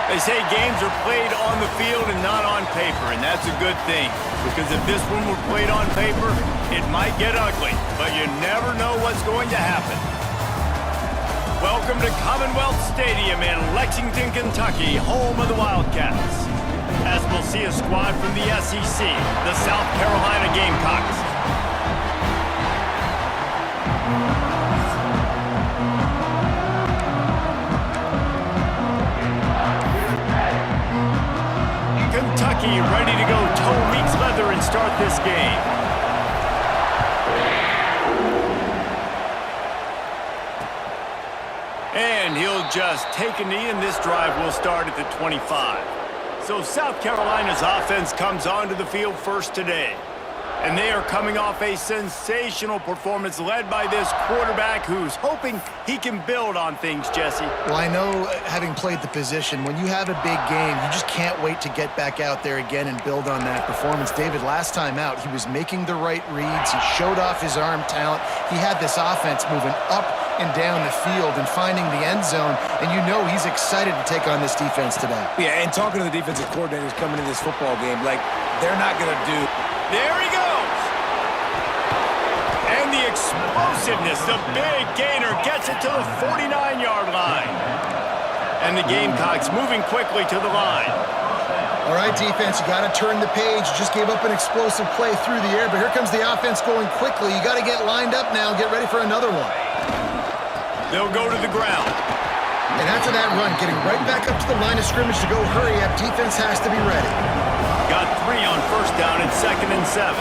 They say games are played on the field and not on paper, and that's a good thing. Because if this one were played on paper, it might get ugly, but you never know what's going to happen. Welcome to Commonwealth Stadium in Lexington, Kentucky, home of the Wildcats. As we'll see a squad from the SEC, the South Carolina Gamecocks. Kentucky ready to go toe meets leather and start this game. And he'll just take a knee, and this drive will start at the 25. So South Carolina's offense comes onto the field first today. And they are coming off a sensational performance led by this quarterback who's hoping he can build on things, Jesse. Well, I know, having played the position, when you have a big game, you just can't wait to get back out there again and build on that performance. David, last time out, he was making the right reads. He showed off his arm talent. He had this offense moving up and down the field and finding the end zone, and you know he's excited to take on this defense today. Yeah, and talking to the defensive coordinators coming in this football game, like, they're not going to do... There he goes! And the explosiveness, the big gainer gets it to the 49-yard line. And the Gamecocks moving quickly to the line. All right, defense, you got to turn the page. You just gave up an explosive play through the air, but here comes the offense going quickly. You got to get lined up now and get ready for another one. They'll go to the ground. And after that run, getting right back up to the line of scrimmage to go hurry up, defense has to be ready. Got 3 on first down and 2nd and 7.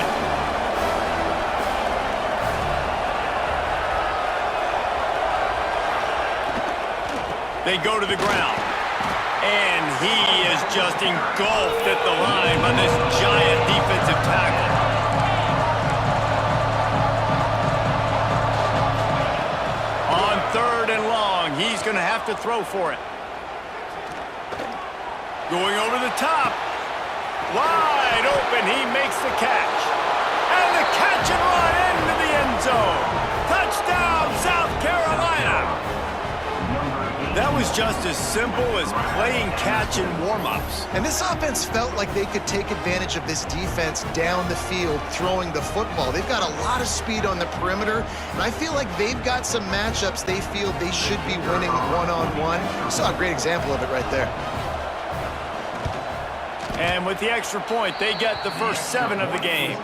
They go to the ground. And he is just engulfed at the line by this giant defensive tackle. On 3rd and long, he's going to have to throw for it. Going over the top. Wide open, he makes the catch. And the catch and run into the end zone. Touchdown, South Carolina. That was just as simple as playing catch in warm-ups. And this offense felt like they could take advantage of this defense down the field throwing the football. They've got a lot of speed on the perimeter, and I feel like they've got some matchups they feel they should be winning one-on-one. You saw a great example of it right there. And with the extra point, they get the first 7 of the game.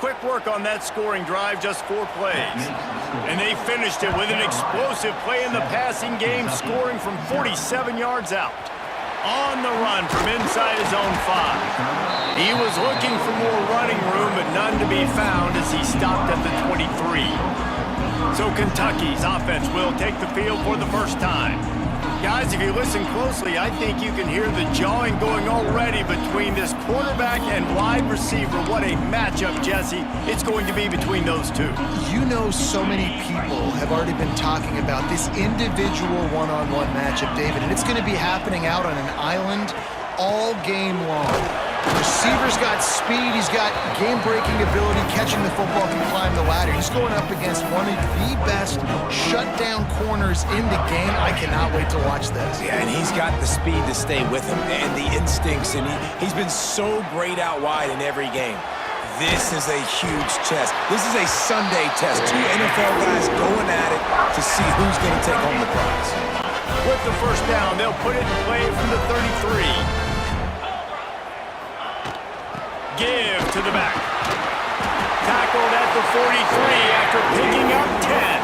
Quick work on that scoring drive, just 4 plays. And they finished it with an explosive play in the passing game, scoring from 47 yards out. On the run from inside his own 5. He was looking for more running room, but none to be found as he stopped at the 23. So Kentucky's offense will take the field for the first time. Guys, if you listen closely, I think you can hear the jawing going already between this quarterback and wide receiver. What a matchup, Jesse, it's going to be between those two. You know, so many people have already been talking about this individual one-on-one matchup, David, and it's going to be happening out on an island all game long. The receiver's got speed, he's got game-breaking ability, catching the football, can climb the ladder. He's going up against one of the best shutdown corners in the game. I cannot wait to watch this. Yeah, and he's got the speed to stay with him and the instincts, and he's been so great out wide in every game. This is a huge test. This is a Sunday test. 2 NFL guys going at it to see who's going to take home the prize. With the first down, they'll put it in play from the 33. Give to the back. Tackled at the 43 after picking up 10.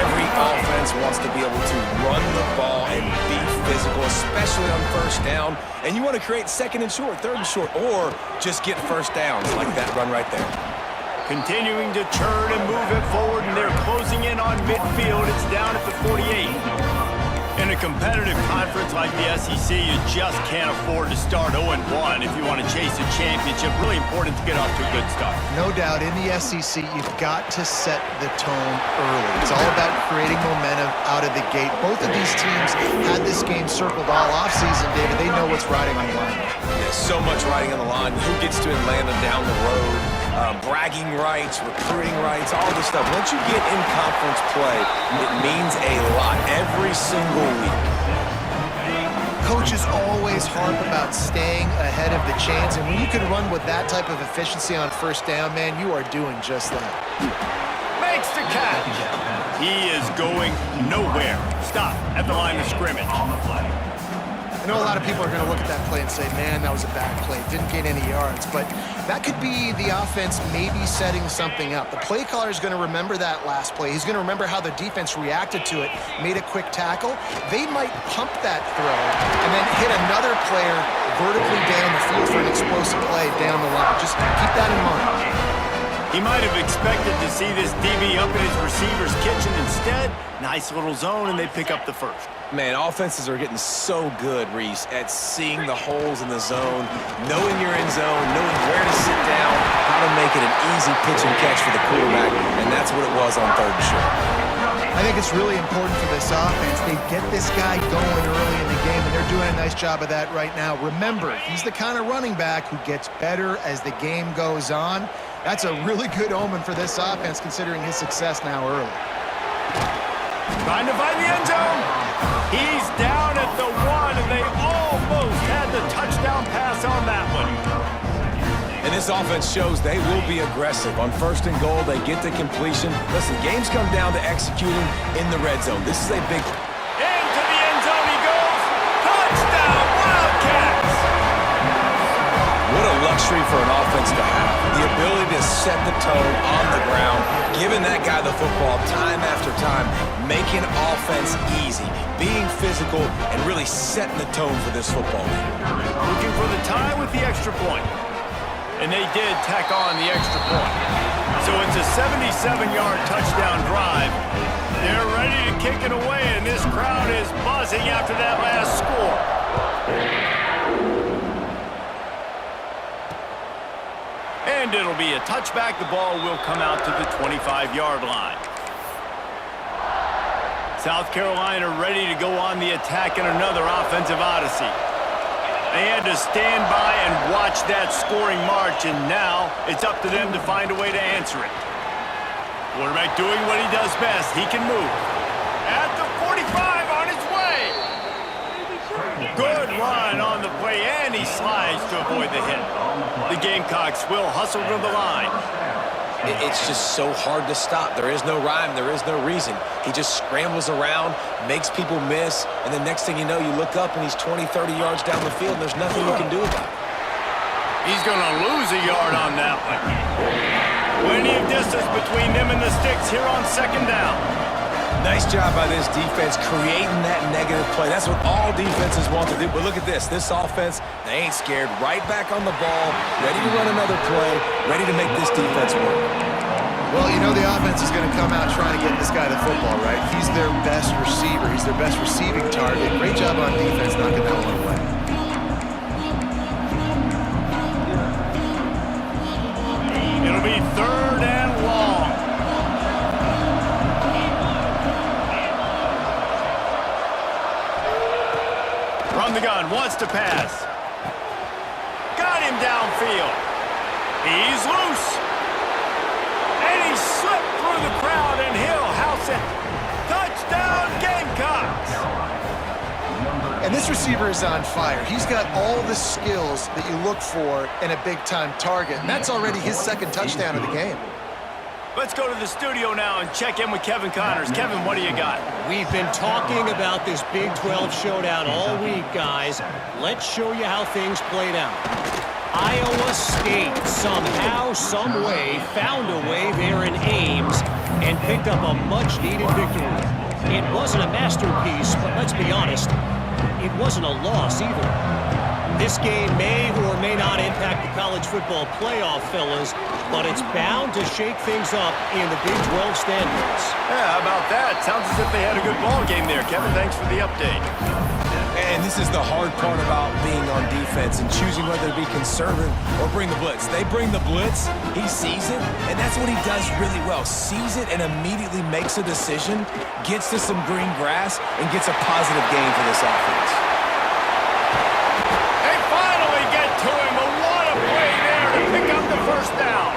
Every offense wants to be able to run the ball and be physical, especially on first down. And you want to create 2nd and short, 3rd and short, or just get first downs like that run right there. Continuing to turn and move it forward, and they're closing in on midfield. It's down at the 48. In a competitive conference like the SEC, you just can't afford to start 0-1 if you want to chase a championship. Really important to get off to a good start. No doubt, in the SEC, you've got to set the tone early. It's all about creating momentum out of the gate. Both of these teams had this game circled all offseason, David. They know what's riding on the line. There's so much riding on the line. Who gets to Atlanta down the road? Bragging rights, recruiting rights, all this stuff. Once you get in conference play, it means a lot every single week. Coaches always harp about staying ahead of the chains, and when you can run with that type of efficiency on first down, man, you are doing just that. Makes the catch. He is going nowhere. Stop at the line of scrimmage. I know a lot of people are going to look at that play and say, man, that was a bad play. Didn't gain any yards. But that could be the offense maybe setting something up. The play caller is going to remember that last play. He's going to remember how the defense reacted to it, made a quick tackle. They might pump that throw and then hit another player vertically down the field for an explosive play down the line. Just keep that in mind. He might have expected to see this DB up in his receiver's kitchen. Instead, nice little zone, and they pick up the first. Man, offenses are getting so good, Reese, at seeing the holes in the zone, knowing you're in zone, knowing where to sit down, how to make it an easy pitch and catch for the quarterback, and that's what it was on 3rd and short. I think it's really important for this offense. They get this guy going early in the game, and they're doing a nice job of that right now. Remember, he's the kind of running back who gets better as the game goes on. That's a really good omen for this offense, considering his success now early. Trying to find the end zone. He's down at the 1, and they almost had the touchdown pass on that one. And this offense shows they will be aggressive. On 1st and goal, they get the completion. Listen, games come down to executing in the red zone. This is a big... Into the end zone he goes. Touchdown, Wildcats! What a luxury for an offense to have. The ability to set the tone on the ground, giving that guy the football time after time, making offense easy, being physical, and really setting the tone for this football game. Looking for the tie with the extra point. And they did tack on the extra point. So it's a 77-yard touchdown drive. They're ready to kick it away, and this crowd is buzzing after that last score. And it'll be a touchback. The ball will come out to the 25-yard line. South Carolina ready to go on the attack in another offensive odyssey. They had to stand by and watch that scoring march, and now it's up to them to find a way to answer it. Quarterback doing what he does best. He can move. At the 45 on his way. Good run on the play, and he slides to avoid the hit. The Gamecocks will hustle to the line. It's just so hard to stop. There is no rhyme. There is no reason. He just scrambles around, makes people miss, and the next thing you know, you look up and he's 20, 30 yards down the field, and there's nothing you can do about it. He's going to lose a yard on that one. Plenty of distance between them and the sticks here on 2nd down. Nice job by this defense creating that negative play. That's what all defenses want to do. But look at this. This offense, they ain't scared. Right back on the ball, ready to run another play, ready to make this defense work. Well, you know the offense is going to come out trying to get this guy the football, right? He's their best receiver. He's their best receiving target. Great job on defense knocking that one away. It'll be 3rd and long. From the gun, wants to pass. Got him downfield. He's loose. And he slipped through the crowd, and he'll house it. Touchdown, Gamecocks! And this receiver is on fire. He's got all the skills that you look for in a big-time target, and that's already his 2nd touchdown of the game. Let's go to the studio now and check in with Kevin Connors. Kevin, what do you got? We've been talking about this Big 12 showdown all week, guys. Let's show you how things played out. Iowa State somehow, some way, found a way there in Ames and picked up a much-needed victory. It wasn't a masterpiece, but let's be honest, it wasn't a loss either. This game may or may not impact the college football playoff, fellas, but it's bound to shake things up in the Big 12 standings. Yeah, how about that? Sounds as if they had a good ball game there. Kevin, thanks for the update. And this is the hard part about being on defense and choosing whether to be conservative or bring the blitz. They bring the blitz, he sees it, and that's what he does really well. Sees it and immediately makes a decision, gets to some green grass, and gets a positive gain for this offense. They finally get to him, but what a play there to pick up the 1st down.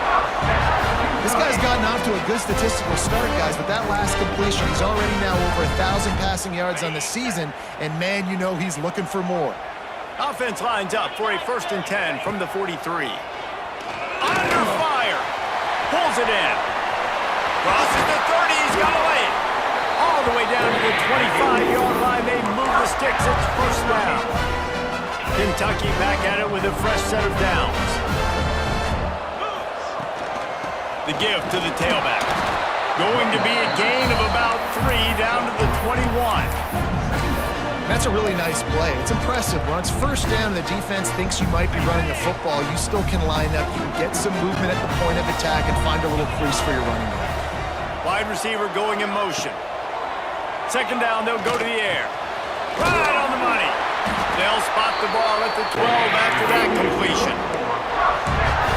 This guy's gotten off to a good statistical start, guys, with that last completion. He's already now over 1,000 passing yards on the season, and man, you know he's looking for more. Offense lines up for a 1st and 10 from the 43. Under fire. Pulls it in. Crosses the 30. He's got to lay it. All the way down to the 25-yard line. They move the sticks. It's 1st down. Kentucky back at it with a fresh set of downs. The give to the tailback. Going to be a gain of about 3 down to the 21. That's a really nice play. It's impressive. When it's 1st down and the defense thinks you might be running a football, you still can line up. You can get some movement at the point of attack and find a little crease for your running back. Wide receiver going in motion. 2nd down, they'll go to the air. Right on the money. They'll spot the ball at the 12 after that completion.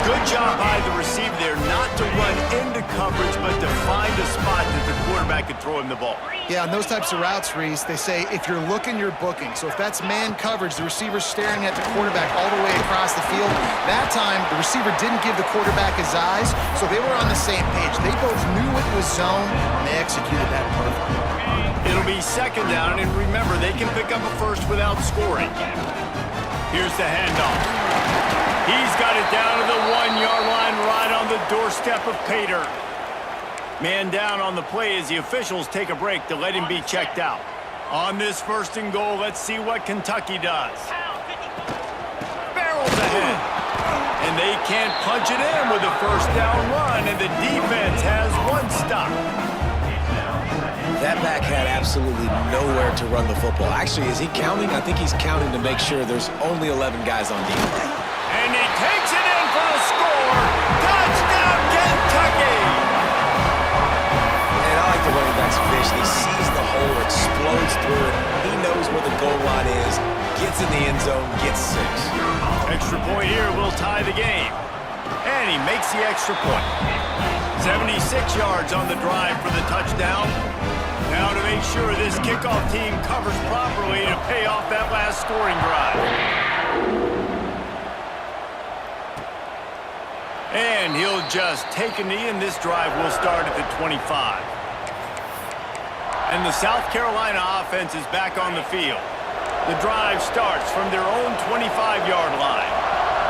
Good job by the receiver there not to run into coverage, but to find a spot that the quarterback could throw him the ball. Yeah, on those types of routes, Reese, they say if you're looking, you're booking. So if that's man coverage, the receiver's staring at the quarterback all the way across the field. That time, the receiver didn't give the quarterback his eyes, so they were on the same page. They both knew it was zone, and they executed that perfectly. It'll be 2nd down, and remember, they can pick up a 1st without scoring. Here's the handoff. He's got it down to the 1-yard line right on the doorstep of Pater. Man down on the play as the officials take a break to let him be checked out. On this 1st and goal, let's see what Kentucky does. Barrels ahead. And they can't punch it in with a 1st down run, and the defense has 1 stop. That back had absolutely nowhere to run the football. Actually, is he counting? I think he's counting to make sure there's only 11 guys on defense. And he takes it in for the score. Touchdown, Kentucky! And I like the running back's vision. He sees the hole, explodes through it. He knows where the goal line is, gets in the end zone, gets 6. Extra point here will tie the game. And he makes the extra point. 76 yards on the drive for the touchdown. Now to make sure this kickoff team covers properly to pay off that last scoring drive. And he'll just take a knee, and this drive will start at the 25. And the South Carolina offense is back on the field. The drive starts from their own 25-yard line.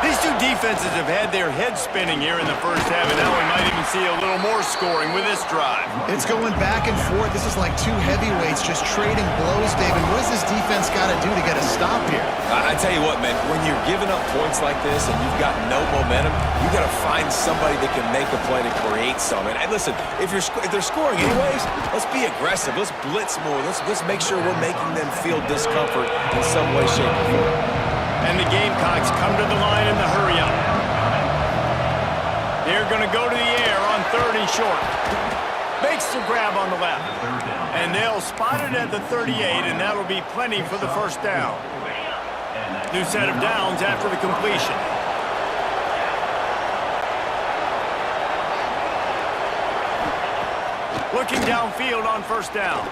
These two defenses have had their heads spinning here in the 1st half, and now we might even see a little more scoring with this drive. It's going back and forth. This is like 2 heavyweights just trading blows, David. What does this defense got to do to get a stop here? I tell you what, man, when you're giving up points like this and you've got no momentum, you got to find somebody that can make a play to create something. And listen, if they're scoring anyways, let's be aggressive. Let's blitz more. Let's make sure we're making them feel discomfort in some way, shape, or form. And the Gamecocks come to the line in the hurry-up. They're going to go to the air on 3rd and short. Makes the grab on the left. And they'll spot it at the 38, and that'll be plenty for the 1st down. New set of downs after the completion. Looking downfield on 1st down.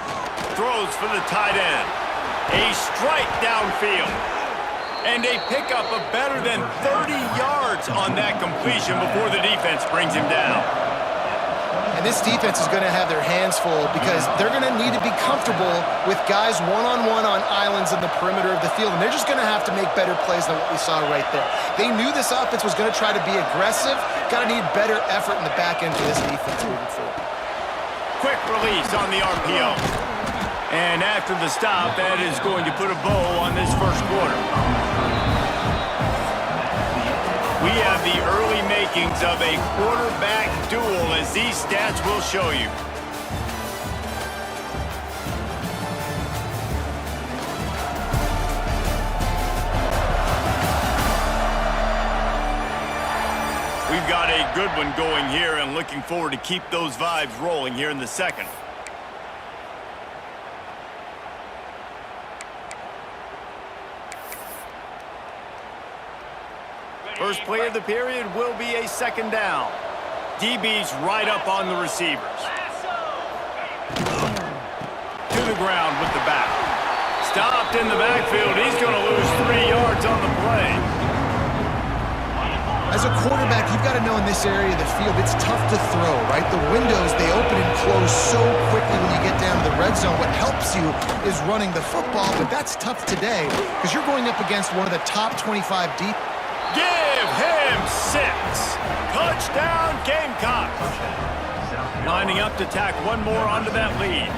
Throws for the tight end. A strike downfield. And they pick up a better than 30 yards on that completion before the defense brings him down. And this defense is going to have their hands full because they're going to need to be comfortable with guys one-on-one on islands in the perimeter of the field. And they're just going to have to make better plays than what we saw right there. They knew this offense was going to try to be aggressive. Got to need better effort in the back end for this defense moving forward. Quick release on the RPO. And after the stop, that is going to put a bow on this 1st quarter. We have the early makings of a quarterback duel, as these stats will show you. We've got a good one going here, and looking forward to keep those vibes rolling here in the 2nd. First play of the period will be a 2nd down. DB's right up on the receivers. To the ground with the back. Stopped in the backfield. He's going to lose 3 yards on the play. As a quarterback, you've got to know in this area of the field, it's tough to throw, right? The windows, they open and close so quickly when you get down to the red zone. What helps you is running the football, but that's tough today because you're going up against one of the top 25 deep. Give him 6. Touchdown, Gamecocks. Lining up to tack one more onto that lead.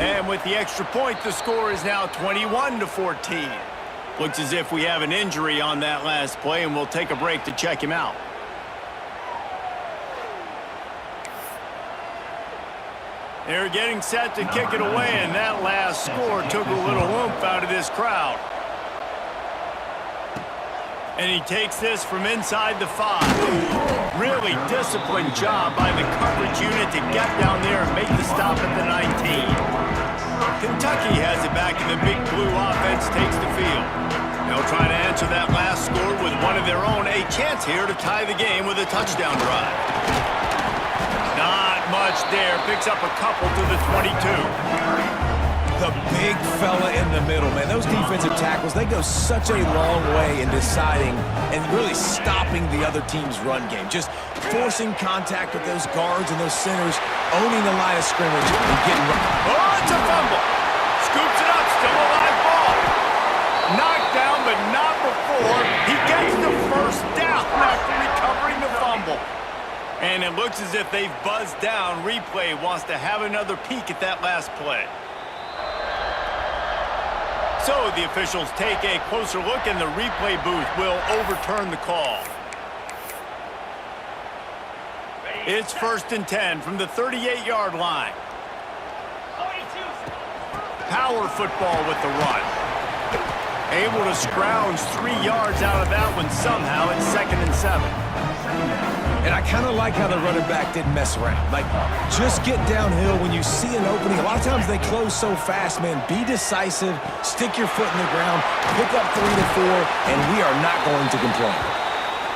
And with the extra point, the score is now 21-14. Looks as if we have an injury on that last play, and we'll take a break to check him out. They're getting set to kick it away, and that last score took a little oomph out of this crowd. And he takes this from inside the 5. Really disciplined job by the coverage unit to get down there and make the stop at the 19. Kentucky has it back, and the Big Blue offense takes the field. They'll try to answer that last score with one of their own. A chance here to tie the game with a touchdown drive. Not much there. Picks up a couple to the 22. The big fella in the middle, man. Those defensive tackles, they go such a long way in deciding and really stopping the other team's run game. Just forcing contact with those guards and those centers, owning the line of scrimmage and getting... Oh, it's a fumble. Scoops it up. Still a live ball. Knocked down, but not before. He gets the first down after recovering the fumble. And it looks as if they've buzzed down. Replay wants to have another peek at that last play. So the officials take a closer look, and the replay booth will overturn the call. It's 1st and 10 from the 38-yard line. Power football with the run. Able to scrounge 3 yards out of that one somehow. It's 2nd and 7. And I kind of like how the running back didn't mess around. Like, just get downhill when you see an opening. A lot of times they close so fast, man. Be decisive, stick your foot in the ground, pick up 3 to 4, and we are not going to complain.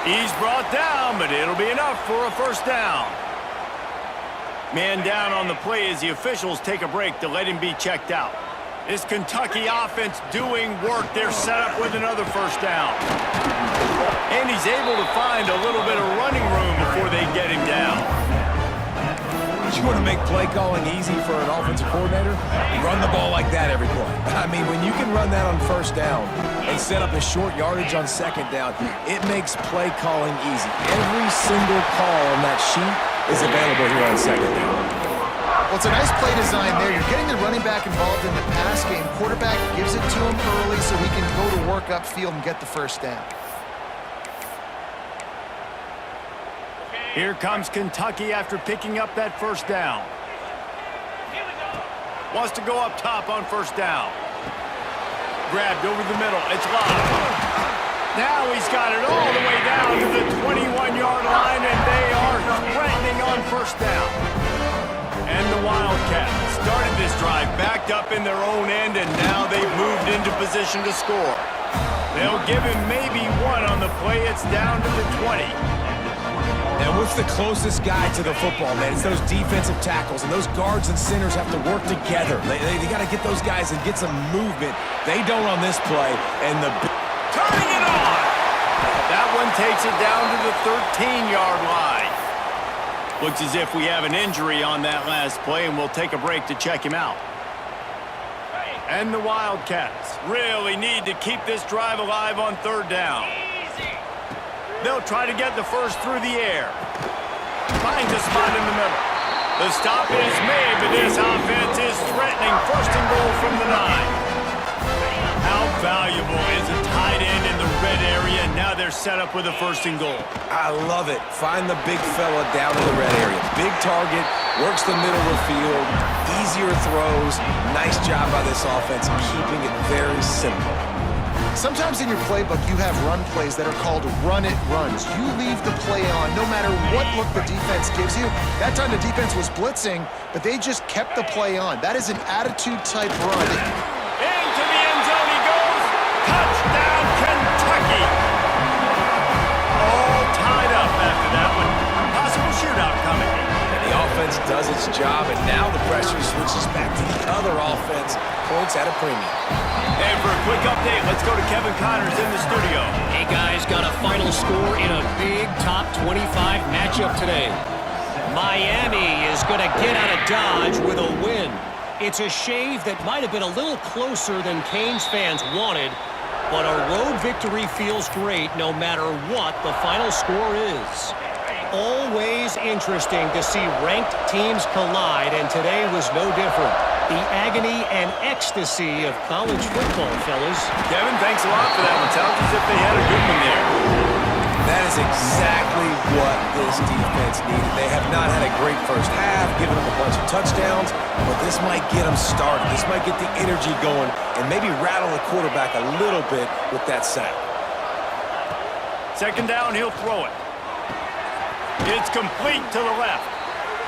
He's brought down, but it'll be enough for a first down. Man down on the play as the officials take a break to let him be checked out. This Kentucky offense doing work. They're set up with another first down. And he's able to find a little bit of running room before they get him down. You want to make play calling easy for an offensive coordinator? Run the ball like that every play. I mean, when you can run that on first down and set up a short yardage on second down, it makes play calling easy. Every single call on that sheet is available here on second down. Well, it's a nice play design there. You're getting the running back involved in the pass game. Quarterback gives it to him early so he can go to work upfield and get the first down. Here comes Kentucky after picking up that first down. Wants to go up top on first down. Grabbed over the middle. It's live. Now he's got it all the way down to the 21-yard line, and they are threatening on first down. And the Wildcats started this drive backed up in their own end, and now they've moved into position to score. They'll give him maybe one on the play. It's down to the 20. And what's the closest guy to the football, man? It's those defensive tackles, and those guards and centers have to work together. They got to get those guys and get some movement. They don't on this play, and the... Turning it on! That one takes it down to the 13-yard line. Looks as if we have an injury on that last play, and we'll take a break to check him out. And the Wildcats really need to keep this drive alive on third down. They'll try to get the first through the air. Finds a spot in the middle. The stop is made, but this offense is threatening. 1st and goal from the 9. How valuable is a tight end in the red area? Now they're set up with a 1st and goal. I love it. Find the big fella down in the red area. Big target, works the middle of the field, easier throws. Nice job by this offense, keeping it very simple. Sometimes in your playbook, you have run plays that are called run-it runs. You leave the play on no matter what look the defense gives you. That time the defense was blitzing, but they just kept the play on. That is an attitude-type run. Into the end zone he goes. Touchdown, Kentucky. All tied up after that one. Possible shootout coming. And the offense does its job, and now the pressure switches back to the other offense. Points at a premium. And for a quick update, let's go to Kevin Connors in the studio. Hey, guys, got a final score in a big top 25 matchup today. Miami is going to get out of Dodge with a win. It's a shave that might have been a little closer than Canes fans wanted, but a road victory feels great no matter what the final score is. Always interesting to see ranked teams collide, and today was no different. The agony and ecstasy of college football, fellas. Kevin, thanks a lot for that one. Sounds as if they had a good one there. That is exactly what this defense needed. They have not had a great first half, given them a bunch of touchdowns, but this might get them started. This might get the energy going and maybe rattle the quarterback a little bit with that sack. Second down, he'll throw it. It's complete to the left.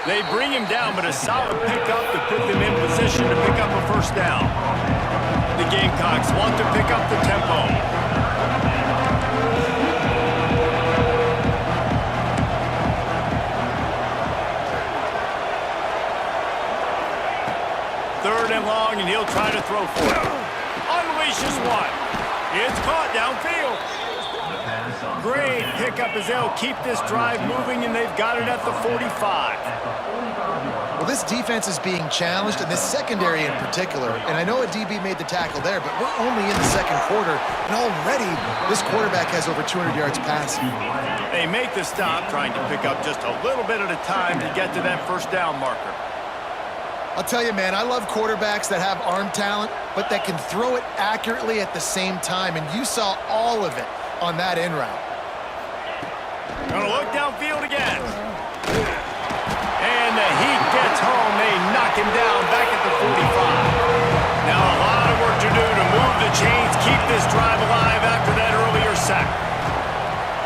They bring him down, but a solid pickup to put them in position to pick up a first down. The Gamecocks want to pick up the tempo. Third and long, and he'll try to throw for it. Unleashes one. It's caught downfield. Great pickup as they'll keep this drive moving, and they've got it at the 45. Well, this defense is being challenged, and this secondary in particular. And I know a DB made the tackle there, but we're only in the second quarter, and already this quarterback has over 200 yards passing. They make the stop, trying to pick up just a little bit at a time to get to that first down marker. I'll tell you, man, I love quarterbacks that have arm talent, but that can throw it accurately at the same time, and you saw all of it on that in route. Gonna look downfield again. And the heat gets home. They knock him down back at the 45. Now a lot of work to do to move the chains, keep this drive alive after that earlier sack.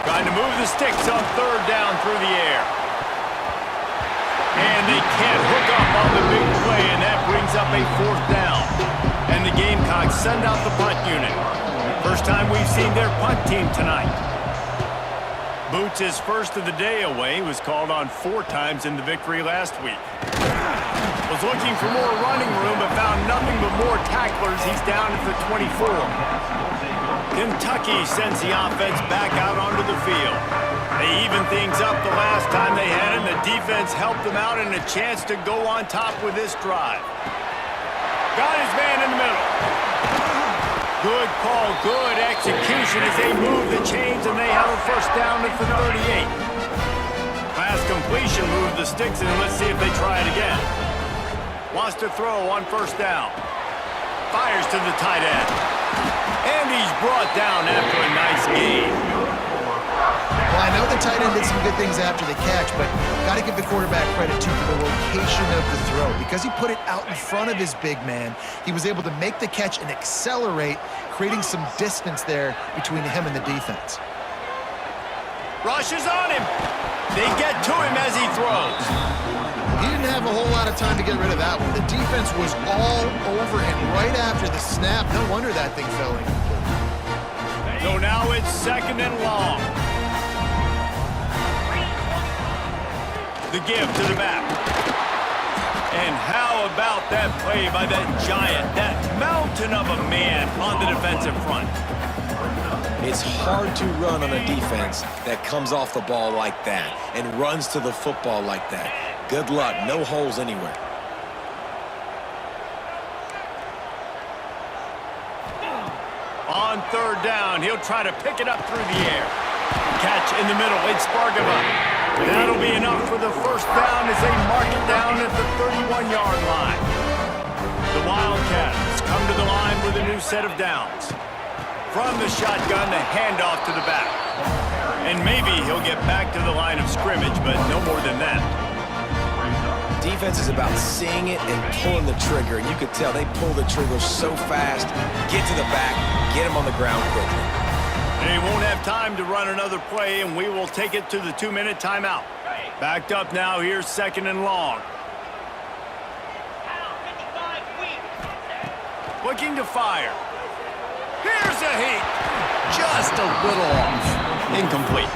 Trying to move the sticks on third down through the air. And they can't hook up on the big play, and that brings up a fourth down. And the Gamecocks send out the punt unit. First time we've seen their punt team tonight. Boots' first of the day away was called on 4 times in the victory last week. Was looking for more running room, but found nothing but more tacklers. He's down at the 24. Kentucky sends the offense back out onto the field. They even things up the last time they had it, and the defense helped them out and a chance to go on top with this drive. Got his man in the middle. Good call, good execution as they move the chains, and they have a first down at the 38. Pass completion, move the sticks, and let's see if they try it again. Wants to throw on first down. Fires to the tight end. And he's brought down after a nice gain. Well, I know the tight end did some good things after the catch, but got to give the quarterback credit, too, for the location of the throw. Because he put it out in front of his big man, he was able to make the catch and accelerate, creating some distance there between him and the defense. Rush is on him. They get to him as he throws. He didn't have a whole lot of time to get rid of that one. The defense was all over him right after the snap. No wonder that thing fell in. So now it's second and long. The give to the back. And how about that play by that giant, that mountain of a man on the defensive front? It's hard to run on a defense that comes off the ball like that and runs to the football like that. Good luck. No holes anywhere. On third down, he'll try to pick it up through the air. Catch in the middle. It's Spargava. That'll be enough for the first down as they mark it down at the 31-yard line. The Wildcats come to the line with a new set of downs. From the shotgun, the handoff to the back. And maybe he'll get back to the line of scrimmage, but no more than that. Defense is about seeing it and pulling the trigger, and you could tell they pull the trigger so fast, get to the back, get him on the ground quickly. They won't have time to run another play, and we will take it to the 2-minute timeout. Backed up now, here's second and long. Looking to fire. Here's a heat. Just a little off. Incomplete.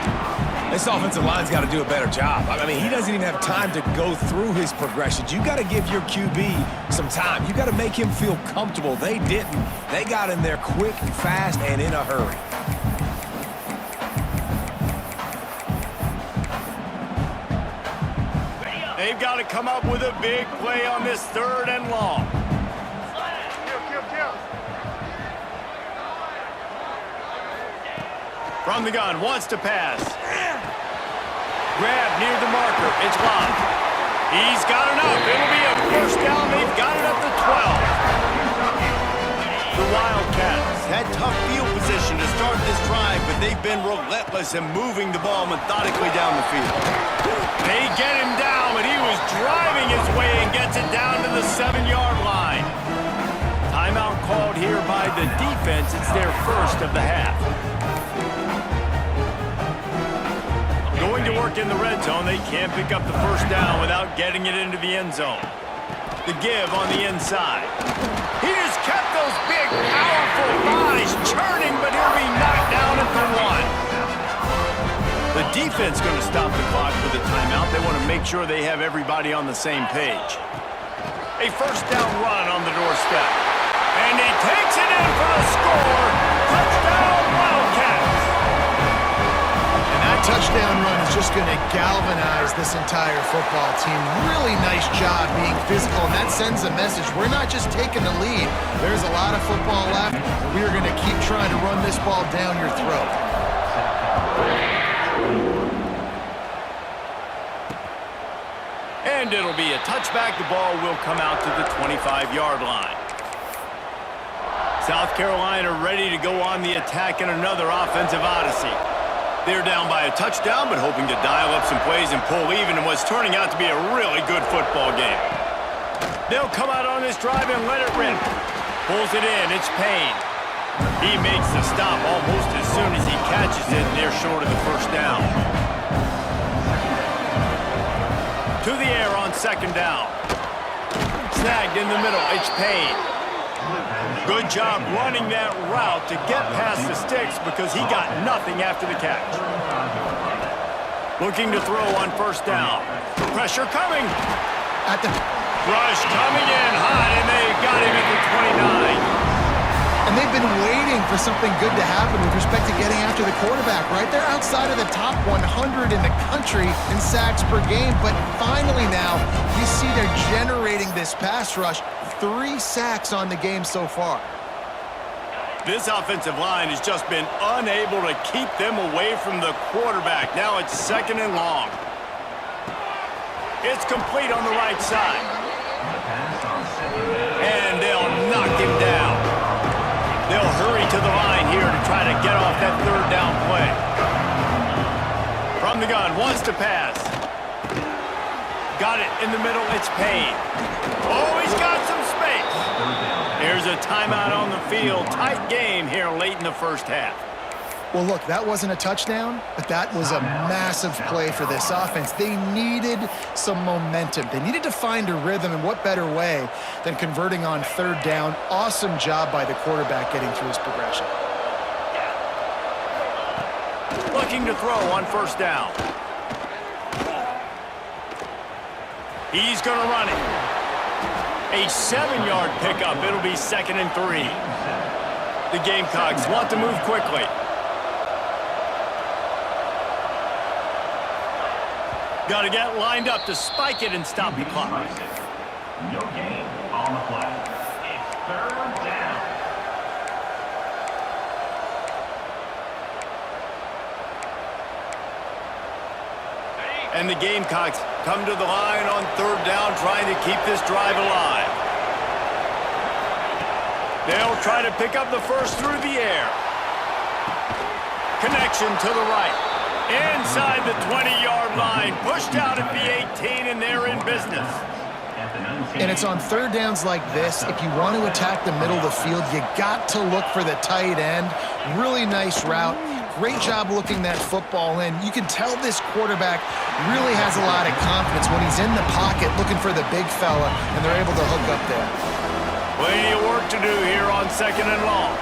This offensive line's got to do a better job. I mean, he doesn't even have time to go through his progressions. You got to give your QB some time. You got to make him feel comfortable. They didn't. They got in there quick, fast, and in a hurry. They've got to come up with a big play on this 3rd and long. From the gun, wants to pass. Grab near the marker. It's locked. He's got enough. It'll be a first down. They've got it up to 12. The Wildcats had tough field position to start this drive, but they've been relentless in moving the ball methodically down the field. They get him down, but he was driving his way and gets it down to the 7-yard line. Timeout called here by the defense. It's their first of the half. Going to work in the red zone, they can't pick up the first down without getting it into the end zone. The give on the inside. He just kept those big, powerful bodies churning, but he'll be knocked down at the 1. The defense going to stop the clock with a timeout. They want to make sure they have everybody on the same page. A first down run on the doorstep. And he takes it in for the score. Touchdown, Wildcats. That touchdown run is just going to galvanize this entire football team. Really nice job being physical, and that sends a message. We're not just taking the lead. There's a lot of football left, and we're going to keep trying to run this ball down your throat. And it'll be a touchback. The ball will come out to the 25-yard line. South Carolina ready to go on the attack in another offensive odyssey. They're down by a touchdown, but hoping to dial up some plays and pull even in what's turning out to be a really good football game. They'll come out on this drive and let it rip. Pulls it in. It's Payne. He makes the stop almost as soon as he catches it, and they're short of the first down. To the air on 2nd down. Snagged in the middle. It's Payne. Good job running that route to get past the sticks because he got nothing after the catch. Looking to throw on 1st down. Pressure coming. At the Rush coming in hot, and they got him at the 29. And they've been waiting for something good to happen with respect to getting after the quarterback, right? They're outside of the top 100 in the country in sacks per game, but finally now you see they're generating this pass rush. 3 sacks on the game so far. This offensive line has just been unable to keep them away from the quarterback. Now it's 2nd and long. It's complete on the right side. And they'll knock him down. They'll hurry to the line here to try to get off that 3rd down play. From the gun, wants to pass. Got it in the middle, it's Payne. Oh, he's got some space. There's a timeout on the field. Tight game here late in the first half. Well, look, that wasn't a touchdown, but that was a massive play for this offense. They needed some momentum. They needed to find a rhythm, and what better way than converting on 3rd down. Awesome job by the quarterback getting through his progression. Looking to throw on 1st down. He's going to run it. A 7-yard pickup. It'll be 2nd and 3. The Gamecocks want to move quickly. Got to get lined up to spike it and stop the clock. Your game on the flag. It's 3rd down. And the Gamecocks come to the line on 3rd down, trying to keep this drive alive. They'll try to pick up the first through the air. Connection to the right. Inside the 20-yard line. Pushed out at the 18, and they're in business. And it's on 3rd downs like this. If you want to attack the middle of the field, you got to look for the tight end. Really nice route. Great job looking that football in. You can tell this quarterback really has a lot of confidence when he's in the pocket looking for the big fella, and they're able to hook up there. Plenty of work to do here on 2nd and long.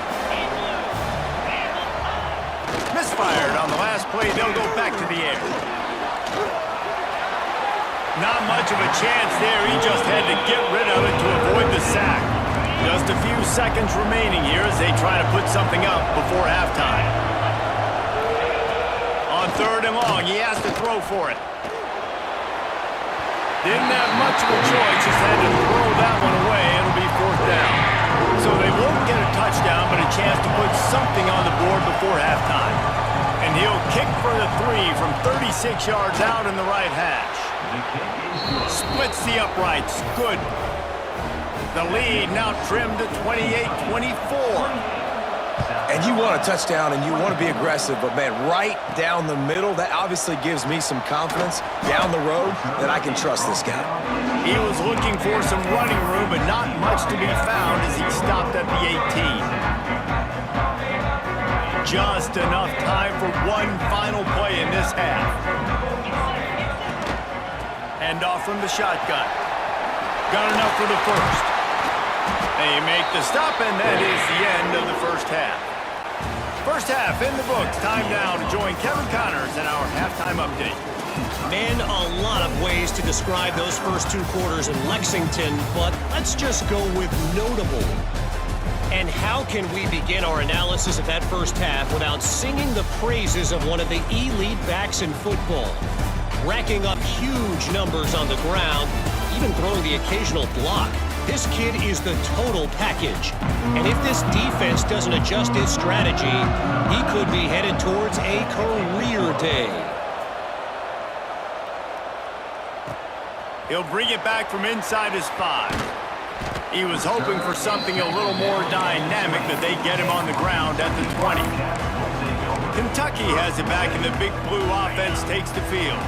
Missed misfired. On the last play, they'll go back to the air. Not much of a chance there. He just had to get rid of it to avoid the sack. Just a few seconds remaining here as they try to put something up before halftime. On 3rd and long, he has to throw for it. Didn't have much of a choice, just had to throw that one away. It'll be 4th down. So they won't get a touchdown, but a chance to put something on the board before halftime. And he'll kick for the 3 from 36 yards out in the right hash. Splits the uprights. Good. The lead now trimmed to 28-24. And you want a touchdown and you want to be aggressive, but man, right down the middle, that obviously gives me some confidence down the road that I can trust this guy. He was looking for some running room, but not much to be found as he stopped at the 18. Just enough time for one final play in this half. Hand off from the shotgun. Got enough for the first. They make the stop, and that is the end of the first half. First half in the books. Time now to join Kevin Connors in our halftime update. Man, a lot of ways to describe those first 2 quarters in Lexington, but let's just go with notable. And how can we begin our analysis of that first half without singing the praises of one of the elite backs in football? Racking up huge numbers on the ground, even throwing the occasional block. This kid is the total package. And if this defense doesn't adjust its strategy, he could be headed towards a career day. He'll bring it back from inside his 5. He was hoping for something a little more dynamic, that they get him on the ground at the 20. Kentucky has it back, and the Big Blue offense takes the field.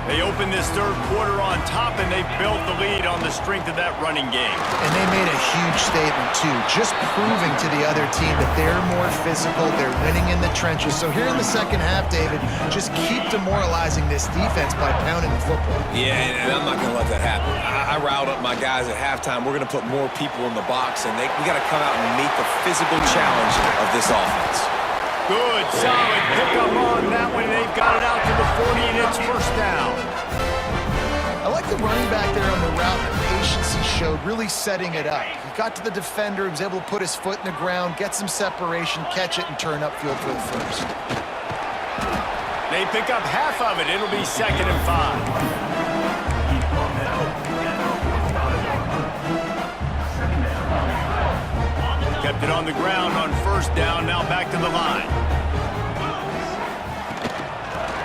They open this 3rd quarter on top, and they built the lead on the strength of that running game. And they made a huge statement, too, just proving to the other team that they're more physical, they're winning in the trenches. So here in the second half, David, just keep demoralizing this defense by pounding the football. Yeah, and I'm not going to let that happen. I riled up my guys at halftime. We're going to put more people in the box, and we got to come out and meet the physical challenge of this offense. Good, solid pickup on that one. They've got it out to the 40, and it's 1st down. I like the running back there on the route, the patience he showed, really setting it up. He got to the defender, he was able to put his foot in the ground, get some separation, catch it, and turn upfield for the first. They pick up half of it. It'll be 2nd and 5. Kept it on the ground on 1st down, now back to the line.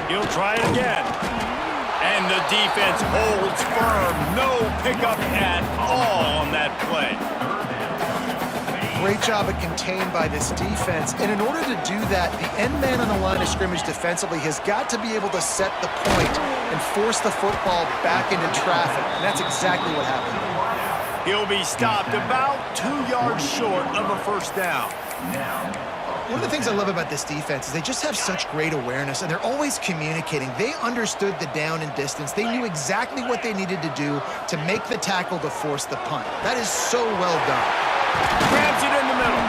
He'll try it again. And the defense holds firm. No pickup at all on that play. Great job of contained by this defense. And in order to do that, the end man on the line of scrimmage defensively has got to be able to set the point and force the football back into traffic. And that's exactly what happened. He'll be stopped about 2 yards short of a 1st down. One of the things I love about this defense is they just have such great awareness, and they're always communicating. They understood the down and distance. They knew exactly what they needed to do to make the tackle to force the punt. That is so well done. Grabs it in the middle.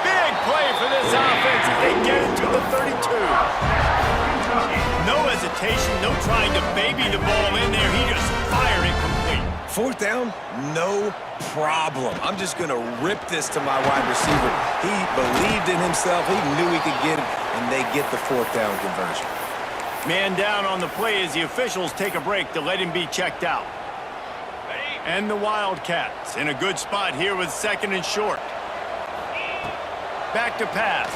Big play for this offense as they get it to the 32. No hesitation, no trying to baby the ball in there. He just fired it complete. 4th down, no problem. I'm just going to rip this to my wide receiver. He believed in himself. He knew he could get it, and they get the 4th down conversion. Man down on the play as the officials take a break to let him be checked out. And the Wildcats in a good spot here with 2nd and short. Back to pass.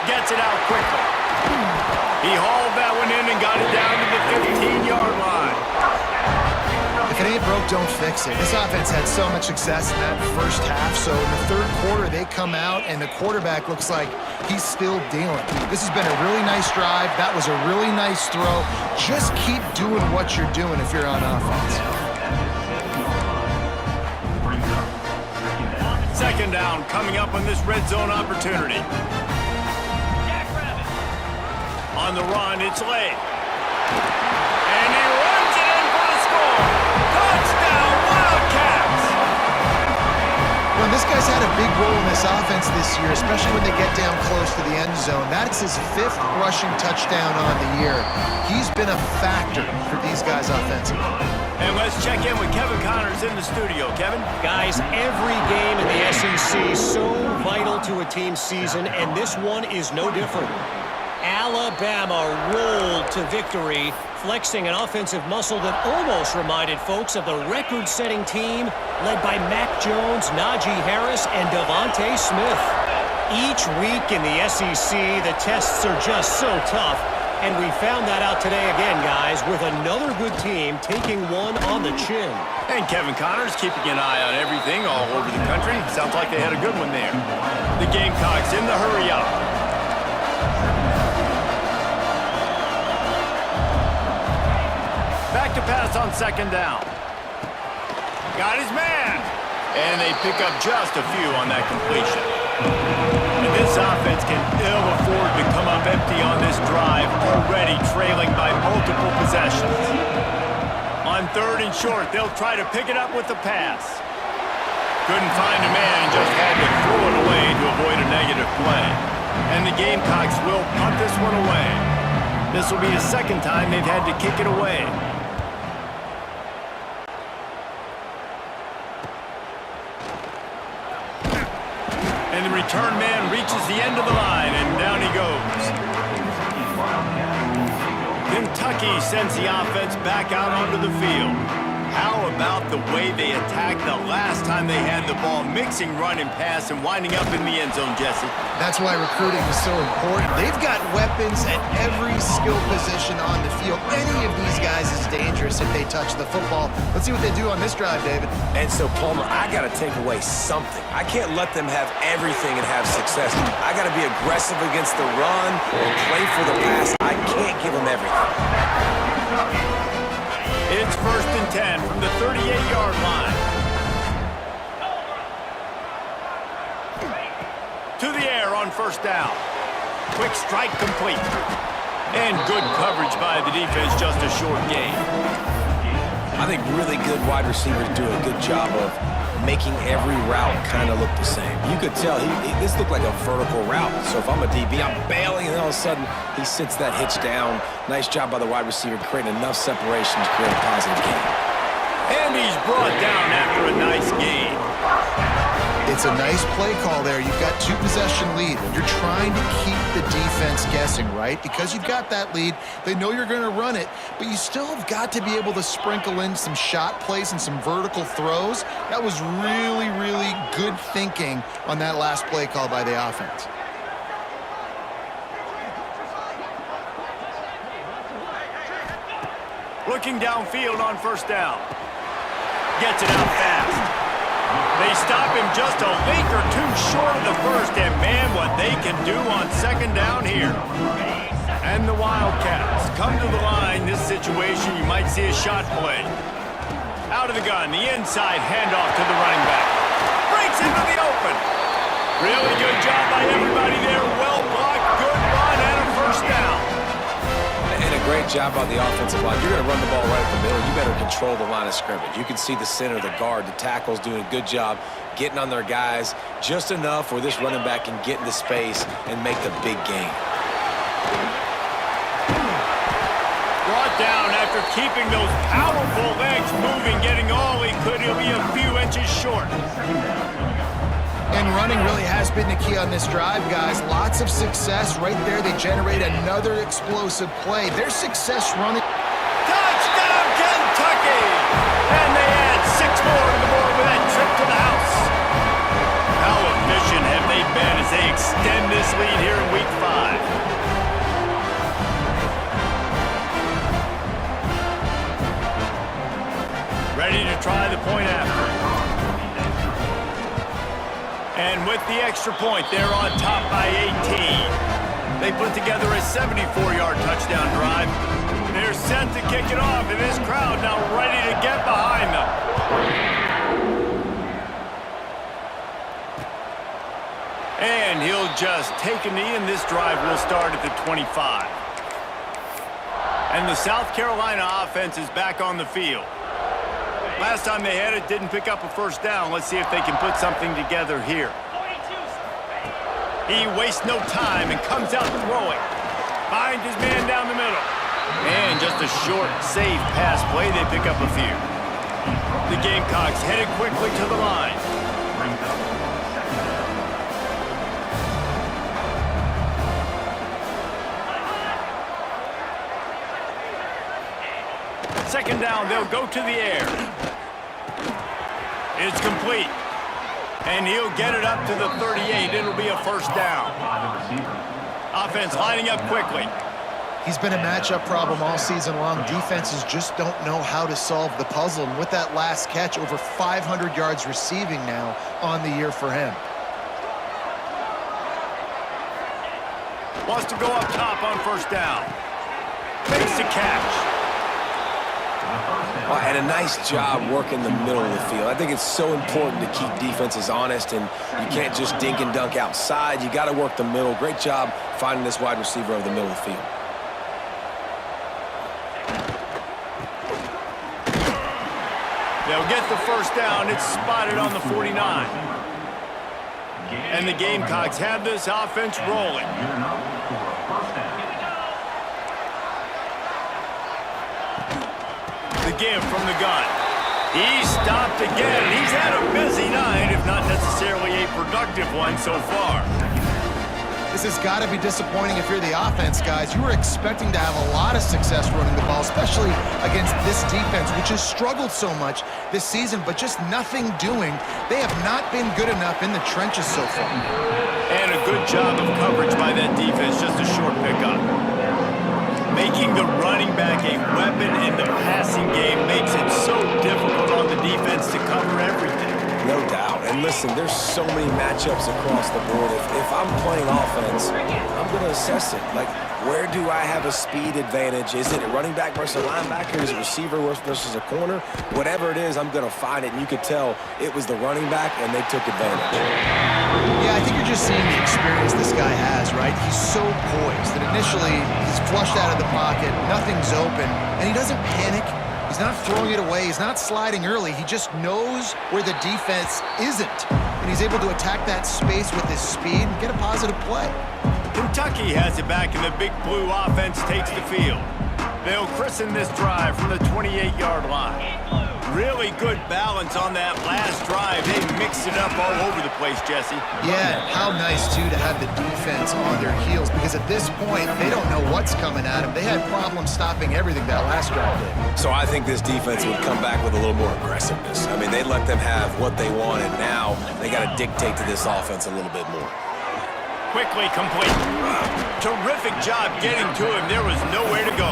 Gets it out quickly. He hauled that one in and got it down to the 15-yard line. If it ain't broke, don't fix it. This offense had so much success in that first half, so in the 3rd quarter, they come out, and the quarterback looks like he's still dealing. This has been a really nice drive. That was a really nice throw. Just keep doing what you're doing if you're on offense. 2nd down coming up on this red zone opportunity. On the run, it's late. And he runs it in for the score. Touchdown, Wildcats! When this guy's had a big role in this offense this year, especially when they get down close to the end zone. That's his 5th rushing touchdown on the year. He's been a factor for these guys offensively. And let's check in with Kevin Connors in the studio. Kevin? Guys, every game in the SEC is so vital to a team's season, and this one is no different. Alabama rolled to victory, flexing an offensive muscle that almost reminded folks of the record-setting team led by Mac Jones, Najee Harris, and Devontae Smith. Each week in the SEC, the tests are just so tough, and we found that out today again, guys, with another good team taking one on the chin. And Kevin Connors keeping an eye on everything all over the country. Sounds like they had a good one there. The Gamecocks in the hurry-up. Back to pass on 2nd down. Got his man. And they pick up just a few on that completion. And this offense can ill afford to come up empty on this drive, already trailing by multiple possessions. On 3rd and short, they'll try to pick it up with the pass. Couldn't find a man and just had to throw it away to avoid a negative play. And the Gamecocks will punt this one away. This will be the 2nd time they've had to kick it away. And the return man reaches the end of the line, and down he goes. Kentucky sends the offense back out onto the field. How about the way they attacked the last time they had the ball, mixing run and pass and winding up in the end zone, Jesse? That's why recruiting is so important. They've got weapons at every skill position on the field. Any of these guys is dangerous if they touch the football. Let's see what they do on this drive, David. And so, Palmer, I got to take away something. I can't let them have everything and have success. I got to be aggressive against the run and play for the pass. I can't give them everything. It's 1st and 10 from the 38-yard line. To the air on 1st down. Quick strike complete. And good coverage by the defense, just a short gain. I think really good wide receivers do a good job of making every route kind of look the same. You could tell this looked like a vertical route. So if I'm a DB, I'm bailing, and then all of a sudden he sits that hitch down. Nice job by the wide receiver creating enough separation to create a positive gain. And he's brought down after a nice gain. It's a nice play call there. You've got 2-possession lead. You're trying to keep the defense guessing, right? Because you've got that lead. They know you're going to run it, but you still have got to be able to sprinkle in some shot plays and some vertical throws. That was really, really good thinking on that last play call by the offense. Looking downfield on 1st down. Gets it out fast. They stop him just a link or two short of the 1st, and man, what they can do on 2nd down here. And the Wildcats come to the line. This situation, you might see a shot play. Out of the gun, the inside handoff to the running back. Breaks into the open. Really good job by everybody there. Well blocked, good run, and a 1st down. And a great job on the offensive line. You're going to run the ball right at the middle. You better control the line of scrimmage. You can see the center, the guard, the tackles doing a good job getting on their guys just enough where this running back can get into space and make the big gain. Brought down after keeping those powerful legs moving, getting all he could. He'll be a few inches short. And running really has been the key on this drive, guys. Lots of success right there. They generate another explosive play. Their success running. Touchdown, Kentucky! And they add 6 more to the board with that trip to the house. How efficient have they been as they extend this lead here in Week 5? Ready to try the point after. And with the extra point, they're on top by 18. They put together a 74-yard touchdown drive. They're set to kick it off, and this crowd now ready to get behind them. And he'll just take a knee, and this drive will start at the 25. And the South Carolina offense is back on the field. Last time they had it, didn't pick up a first down. Let's see if they can put something together here. He wastes no time and comes out throwing. Finds his man down the middle. And just a short, safe pass play. They pick up a few. The Gamecocks headed quickly to the line. Second down, they'll go to the air. It's complete. And he'll get it up to the 38. It'll be a first down. Offense lining up quickly. He's been a matchup problem all season long. Defenses just don't know how to solve the puzzle. And with that last catch, over 500 yards receiving now on the year for him. Wants to go up top on first down. Makes the catch. Well, and a nice job working the middle of the field. I think it's so important to keep defenses honest, and you can't just dink and dunk outside. You got to work the middle. Great job finding this wide receiver over the middle of the field. They'll get the first down. It's spotted on the 49. And the Gamecocks have this offense rolling. The give from the gun. He's stopped again. He's had a busy night, if not necessarily a productive one so far. This has got to be disappointing if you're the offense, guys. You were expecting to have a lot of success running the ball, especially against this defense, which has struggled so much this season, but just nothing doing. They have not been good enough in the trenches so far. And a good job of coverage by that defense, just a short pickup. Making the running back a weapon in the passing game makes it so difficult on the defense to cover everything. No doubt. And listen, there's so many matchups across the board. If I'm playing offense, I'm going to assess it. Like, where do I have a speed advantage? Is it a running back versus a linebacker? Is it a receiver versus a corner? Whatever it is, I'm going to find it. And you could tell it was the running back, and they took advantage. Yeah, I think you're just seeing the experience this guy has, right? He's so poised that initially he's flushed out of the pocket, nothing's open, and he doesn't panic. He's not throwing it away. He's not sliding early. He just knows where the defense isn't, and he's able to attack that space with his speed and get a positive play. Kentucky has it back, and the Big Blue offense takes the field. They'll christen this drive from the 28-yard line. Really good balance on that last drive. They mixed it up all over the place, Jesse. Yeah, how nice, too, to have the defense on their heels, because at this point, they don't know what's coming at them. They had problems stopping everything that last drive did. So I think this defense would come back with a little more aggressiveness. I mean, they let them have what they wanted. Now they got to dictate to this offense a little bit more. Quickly complete. Terrific job getting to him. There was nowhere to go.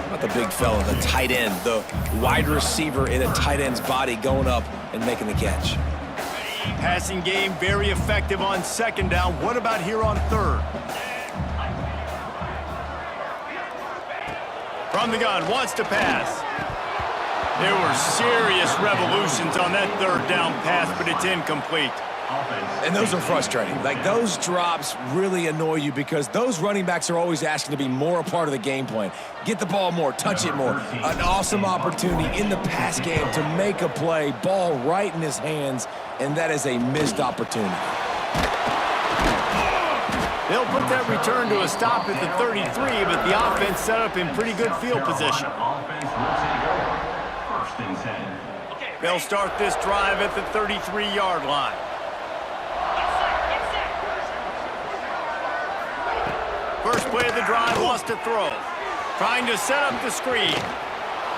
About the big fella, the tight end, the wide receiver in a tight end's body going up and making the catch. Passing game very effective on second down. What about here on third? From the gun, wants to pass. There were serious revolutions on that third down pass, but it's incomplete. And those are frustrating. Like, those drops really annoy you because those running backs are always asking to be more a part of the game plan. Get the ball more, touch it more. An awesome opportunity in the pass game to make a play, ball right in his hands, and that is a missed opportunity. They'll put that return to a stop at the 33, but the offense set up in pretty good field position. They'll start this drive at the 33-yard line. First play of the drive, wants to throw. Trying to set up the screen.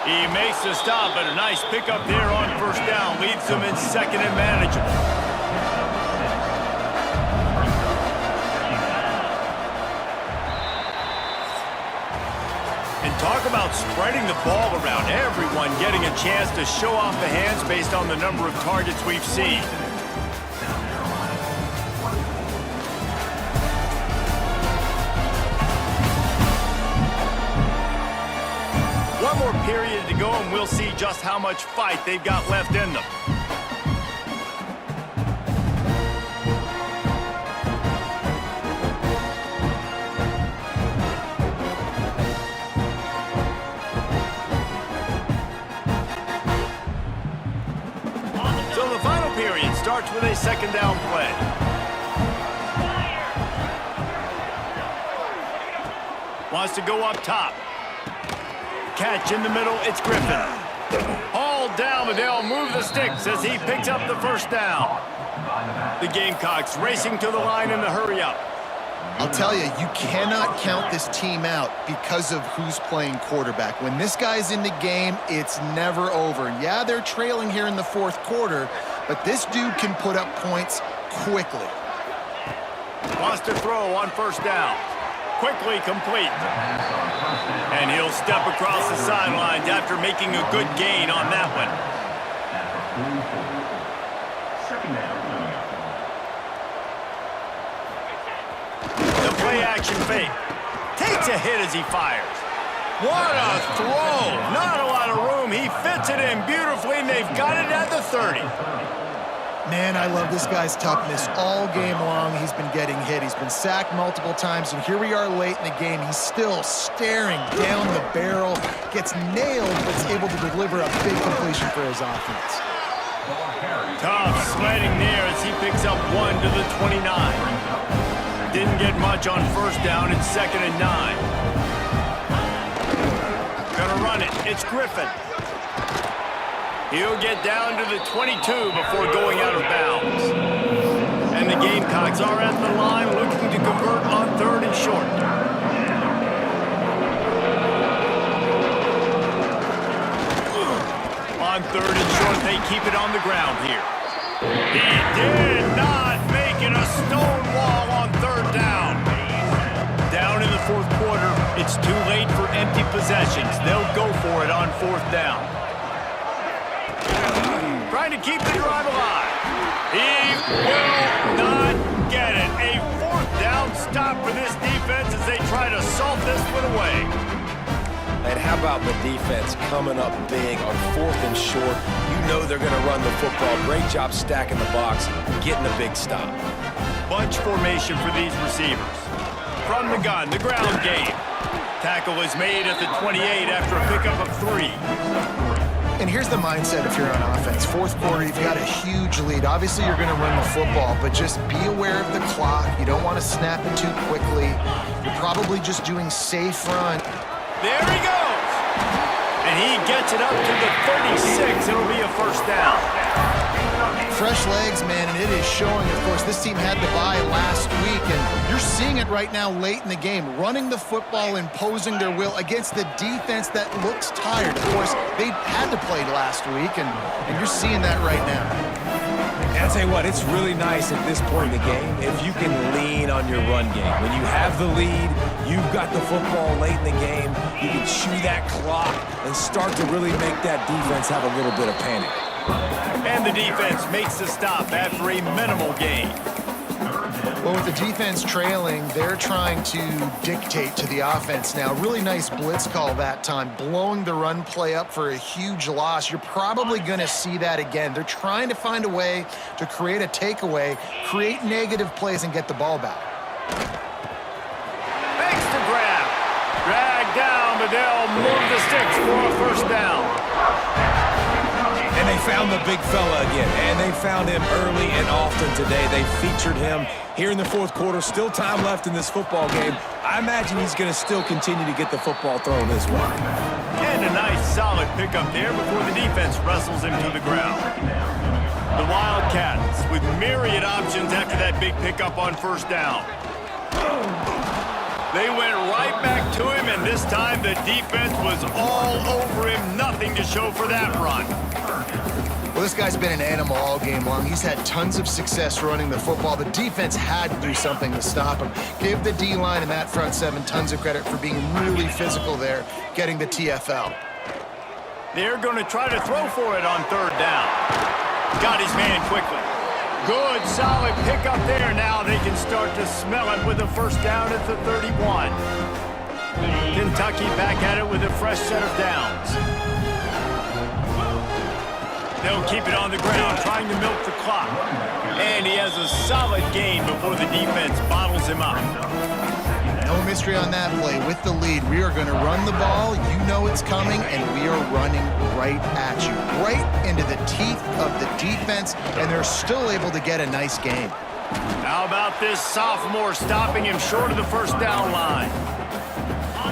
He makes the stop, but a nice pickup there on first down. Leads them in second and manageable. And talk about spreading the ball around. Everyone getting a chance to show off the hands based on the number of targets we've seen. One more period to go, and we'll see just how much fight they've got left in them. starts with a second down play. Wants to go up top. Catch in the middle, it's Griffin. Hauled down, but they'll move the sticks as he picks up the first down. The Gamecocks racing to the line in the hurry-up. I'll tell you, you cannot count this team out because of who's playing quarterback. When this guy's in the game, it's never over. Yeah, they're trailing here in the fourth quarter, but this dude can put up points quickly. Wants to throw on first down. Quickly complete. And he'll step across the sidelines after making a good gain on that one. Second down. The play-action fake. Takes a hit as he fires. What a throw. Not a lot of room. He fits it in beautifully, and they've got it at the 30. Man, I love this guy's toughness. All game long, he's been getting hit. He's been sacked multiple times, and here we are late in the game. He's still staring down the barrel, gets nailed, but is able to deliver a big completion for his offense. Tough sledding there as he picks up 1 to the 29. Didn't get much on first down. It's 2nd and 9. Gonna run it. It's Griffin. He'll get down to the 22 before going out of bounds. And the Gamecocks are at the line looking to convert on 3rd and short. On 3rd and short, they keep it on the ground here. He did not make it a stone wall on 3rd down. Down in the fourth quarter, it's too late for empty possessions. They'll go for it on 4th down. Trying to keep the drive alive. He will not get it. A 4th down stop for this defense as they try to salt this one away. And how about the defense coming up big on 4th and short? You know they're going to run the football. Great job stacking the box, getting a big stop. Bunch formation for these receivers. From the gun, the ground game. Tackle is made at the 28 after a pickup of 3. And here's the mindset if you're on offense. Fourth quarter, you've got a huge lead. Obviously, you're going to run the football, but just be aware of the clock. You don't want to snap it too quickly. You're probably just doing safe run. There he goes. And he gets it up to the 36. It'll be a first down. Fresh legs, man, and it is showing. Of course, this team had the bye last week, and you're seeing it right now late in the game. Running the football, imposing their will against the defense that looks tired. Of course, they had to play last week, and you're seeing that right now. And I'll tell you what, it's really nice at this point in the game if you can lean on your run game. When you have the lead, you've got the football late in the game, you can chew that clock and start to really make that defense have a little bit of panic. And the defense makes the stop after a minimal gain. Well, with the defense trailing, they're trying to dictate to the offense now. Really nice blitz call that time, blowing the run play up for a huge loss. You're probably going to see that again. They're trying to find a way to create a takeaway, create negative plays, and get the ball back. Makes the grab. Drag down, but they'll move the sticks for a first down. And they found the big fella again, and they found him early and often today. They featured him here in the fourth quarter. Still time left in this football game. I imagine he's going to still continue to get the football thrown his way. And a nice solid pickup there before the defense wrestles him to the ground. The Wildcats with myriad options after that big pickup on first down. They went right back to him, and this time the defense was all over him. Nothing to show for that run. Well, this guy's been an animal all game long. He's had tons of success running the football. The defense had to do something to stop him. Give the D-line and that front seven tons of credit for being really physical there, getting the TFL. They're going to try to throw for it on third down. Got his man quickly. Good, solid pickup there. Now they can start to smell it with a first down at the 31. Kentucky back at it with a fresh set of downs. They'll keep it on the ground, trying to milk the clock. And he has a solid gain before the defense bottles him up. Don't mystery on that play. With the lead, we are going to run the ball. You know it's coming, and we are running right at you, right into the teeth of the defense, and they're still able to get a nice game. How about this sophomore stopping him short of the first down line?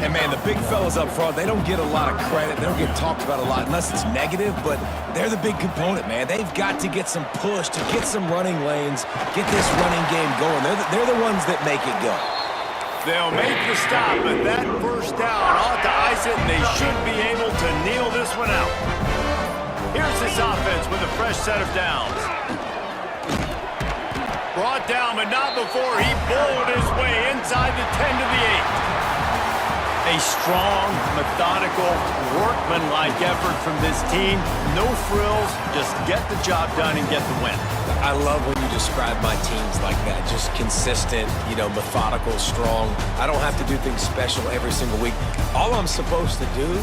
And, man, the big fellas up front, they don't get a lot of credit. They don't get talked about a lot unless it's negative, but they're the big component, man. They've got to get some push, to get some running lanes, get this running game going. They're the ones that make it go. They'll make the stop, but that first down ought to ice it, and they should be able to kneel this one out. Here's this offense with a fresh set of downs. Brought down, but not before he bowled his way inside the 10 to the 8. A strong, methodical, workmanlike effort from this team. No frills, just get the job done and get the win. I love when you describe my teams like that. Just consistent, methodical, strong. I don't have to do things special every single week. All I'm supposed to do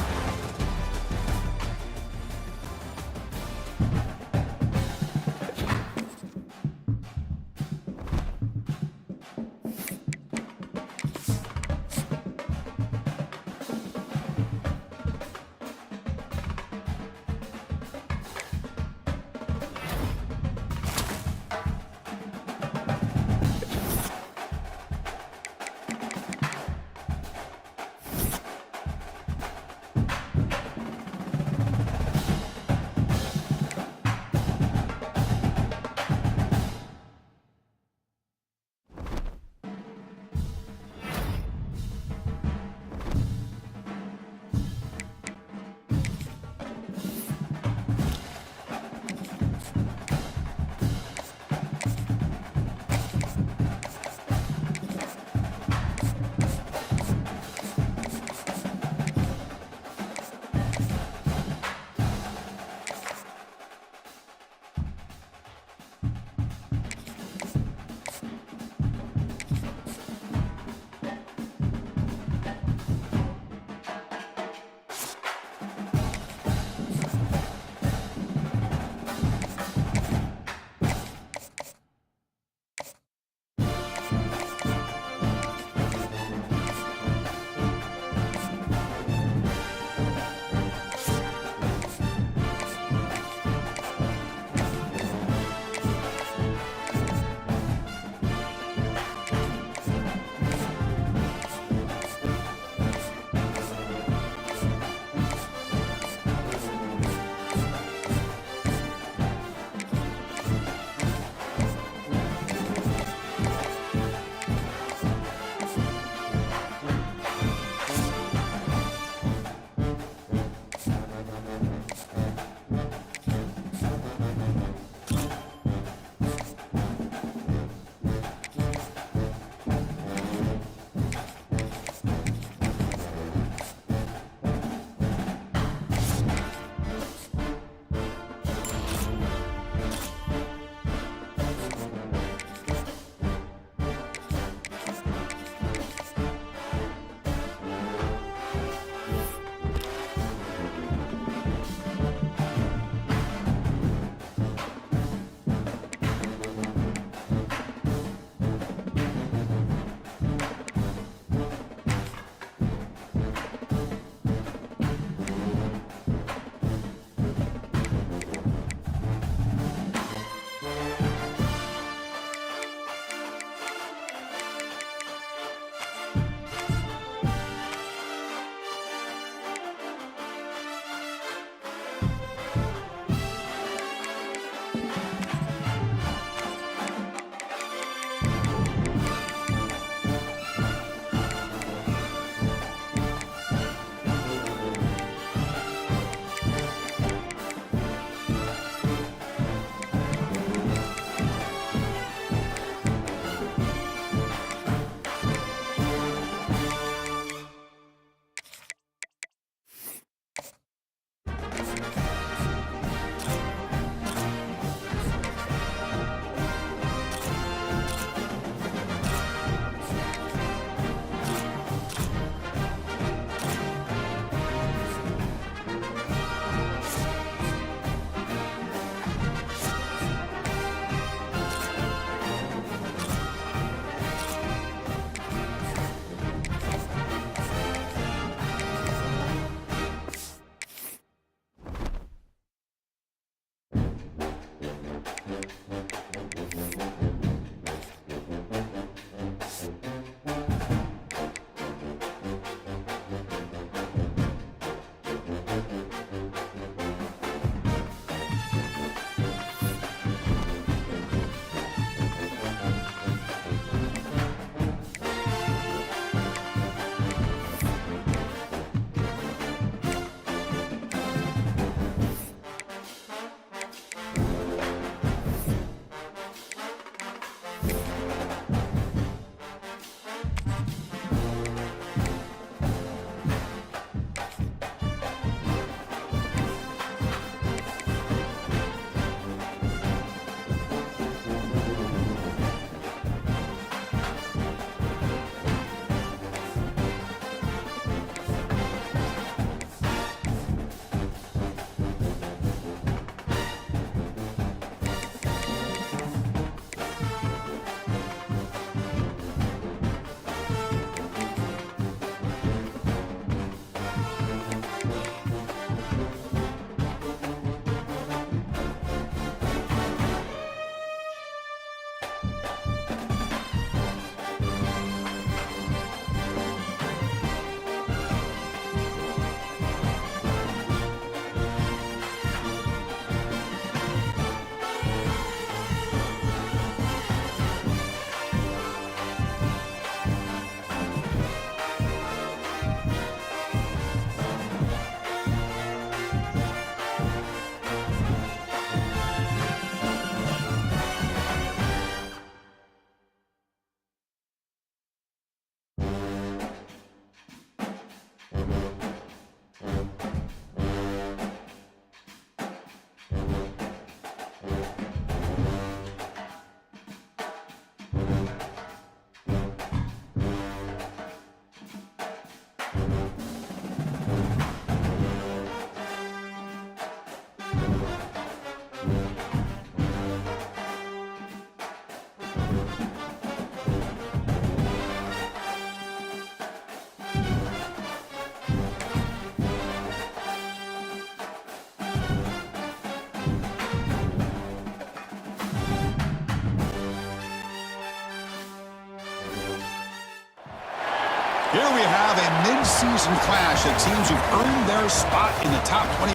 Here we have a mid-season clash of teams who've earned their spot in the top 25,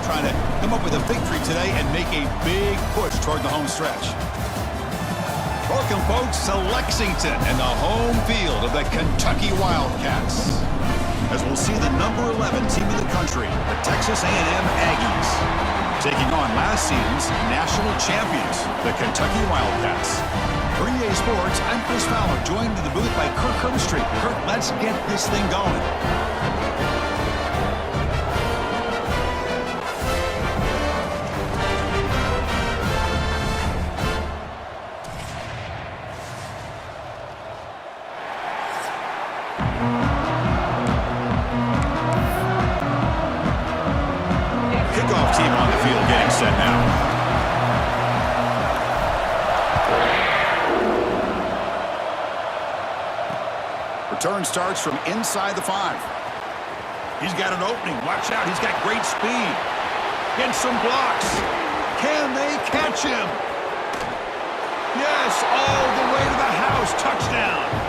trying to come up with a victory today and make a big push toward the home stretch. Welcome, folks, to Lexington and the home field of the Kentucky Wildcats, as we'll see the number 11 team in the country, the Texas A&M Aggies, taking on last season's national champions, the Kentucky Wildcats. For EA Sports, I'm Chris Fowler, joined in the booth by Kirk Herbstreit. Kirk, let's get this thing going. Kickoff team on the field getting set now. Return starts from inside the 5. He's got an opening. Watch out. He's got great speed. Gets some blocks. Can they catch him? Yes, all the way to the house. Touchdown.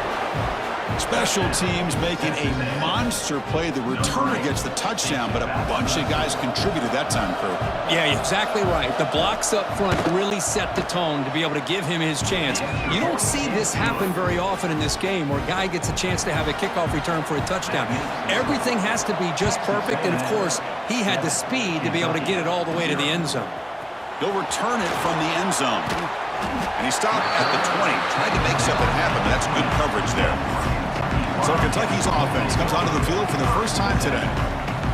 Special teams making a monster play. The returner gets the touchdown, but a bunch of guys contributed that time, Crew. Yeah, exactly right. The blocks up front really set the tone to be able to give him his chance. You don't see this happen very often in this game where a guy gets a chance to have a kickoff return for a touchdown. Everything has to be just perfect, and of course, he had the speed to be able to get it all the way to the end zone. He'll return it from the end zone. And he stopped at the 20. Tried to make something happen. That's good coverage there. So Kentucky's offense comes onto the field for the first time today.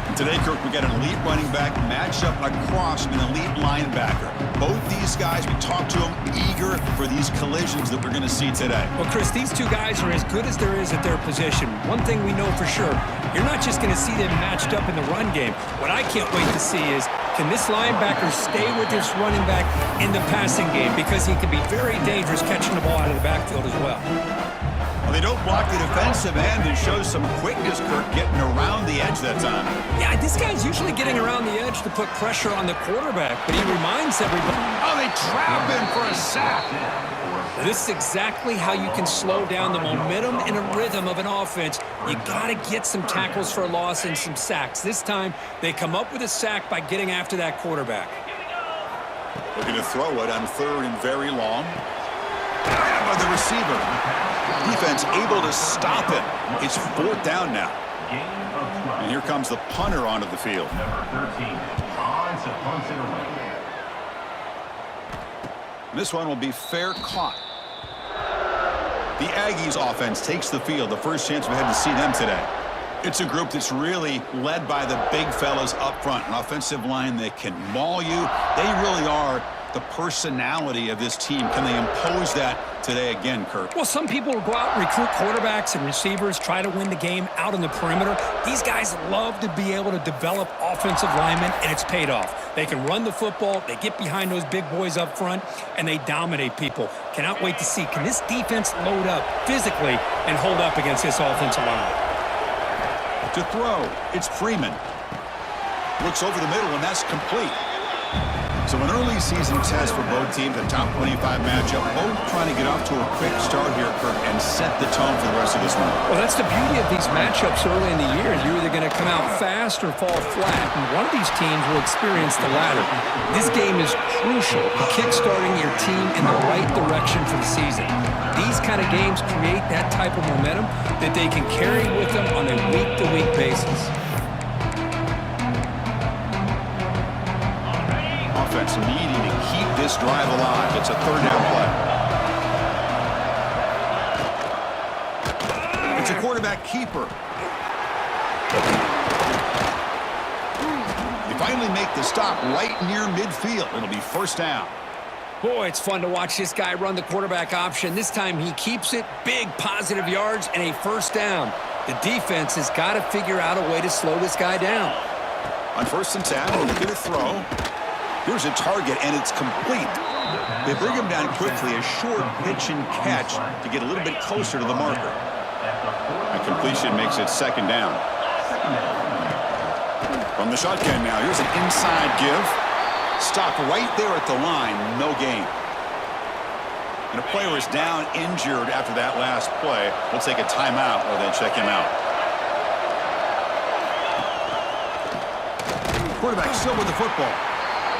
And today, Kirk, we got an elite running back matched up across an elite linebacker. Both these guys, we talked to them, eager for these collisions that we're going to see today. Well, Chris, these two guys are as good as there is at their position. One thing we know for sure, you're not just going to see them matched up in the run game. What I can't wait to see is, can this linebacker stay with this running back in the passing game? Because he can be very dangerous catching the ball out of the backfield as well. Well, they don't block the defensive end and show some quickness, Kirk, getting around the edge that time. Yeah, this guy's usually getting around the edge to put pressure on the quarterback, but he reminds everybody. Oh, they trap him for a sack. This is exactly how you can slow down the momentum and a rhythm of an offense. You got to get some tackles for a loss and some sacks. This time, they come up with a sack by getting after that quarterback. Looking to throw it on 3rd and very long. By the receiver. Defense able to stop it. It's 4th down now. And here comes the punter onto the field. Number 13, Hans punts it away. This one will be fair caught. The Aggies offense takes the field. The first chance we had to see them today. It's a group that's really led by the big fellas up front. An offensive line that can maul you. They really are the personality of this team. Can they impose that today again, Kirk? Well, some people will go out and recruit quarterbacks and receivers, try to win the game out on the perimeter. These guys love to be able to develop offensive linemen, and it's paid off. They can run the football, they get behind those big boys up front, and they dominate people. Cannot wait to see, can this defense load up physically and hold up against this offensive line? To throw, it's Freeman. Looks over the middle, and that's complete. So an early season test for both teams, a top 25 matchup, both trying to get off to a quick start here, Kirk, and set the tone for the rest of this one. Well, that's the beauty of these matchups early in the year. You're either going to come out fast or fall flat, and one of these teams will experience the latter. This game is crucial to kickstarting your team in the right direction for the season. These kind of games create that type of momentum that they can carry with them on a week-to-week basis. Offense needing to keep this drive alive. It's a 3rd down play. It's a quarterback keeper. They finally make the stop right near midfield. It'll be 1st down. Boy, it's fun to watch this guy run the quarterback option. This time he keeps it, big positive yards, and a 1st down. The defense has got to figure out a way to slow this guy down. On 1st and 10, we'll get a throw. Here's a target, and it's complete. They bring him down quickly, a short pitch and catch to get a little bit closer to the marker. That completion makes it 2nd down. From the shotgun now, here's an inside give. Stop right there at the line, no gain. And a player is down injured after that last play. We'll take a timeout or then check him out. Quarterback still with the football.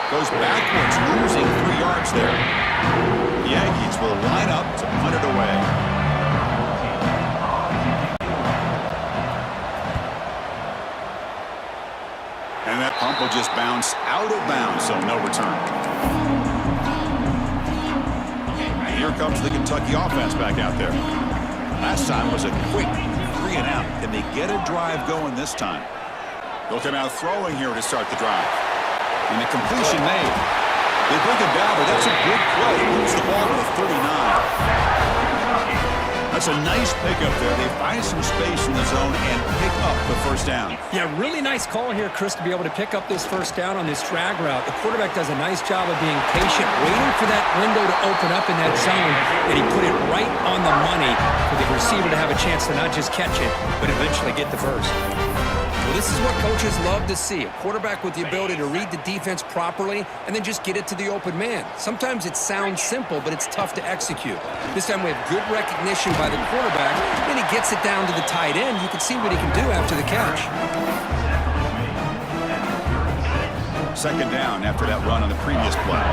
Goes backwards, losing 3 yards there. The Aggies will line up to punt it away. And that pump will just bounce out of bounds, so no return. And here comes the Kentucky offense back out there. Last time was a quick 3 and out. Can they get a drive going this time? They'll come out throwing here to start the drive. And the completion made. They bring it down, but that's a good play. Moves the ball to the 39. That's a nice pickup there. They find some space in the zone and pick up the 1st down. Yeah, really nice call here, Chris, to be able to pick up this 1st down on this drag route. The quarterback does a nice job of being patient, waiting for that window to open up in that zone, and he put it right on the money for the receiver to have a chance to not just catch it, but eventually get the first. Well, this is what coaches love to see, a quarterback with the ability to read the defense properly and then just get it to the open man. Sometimes it sounds simple, but it's tough to execute. This time we have good recognition by the quarterback, and he gets it down to the tight end. You can see what he can do after the catch. 2nd down after that run on the previous play.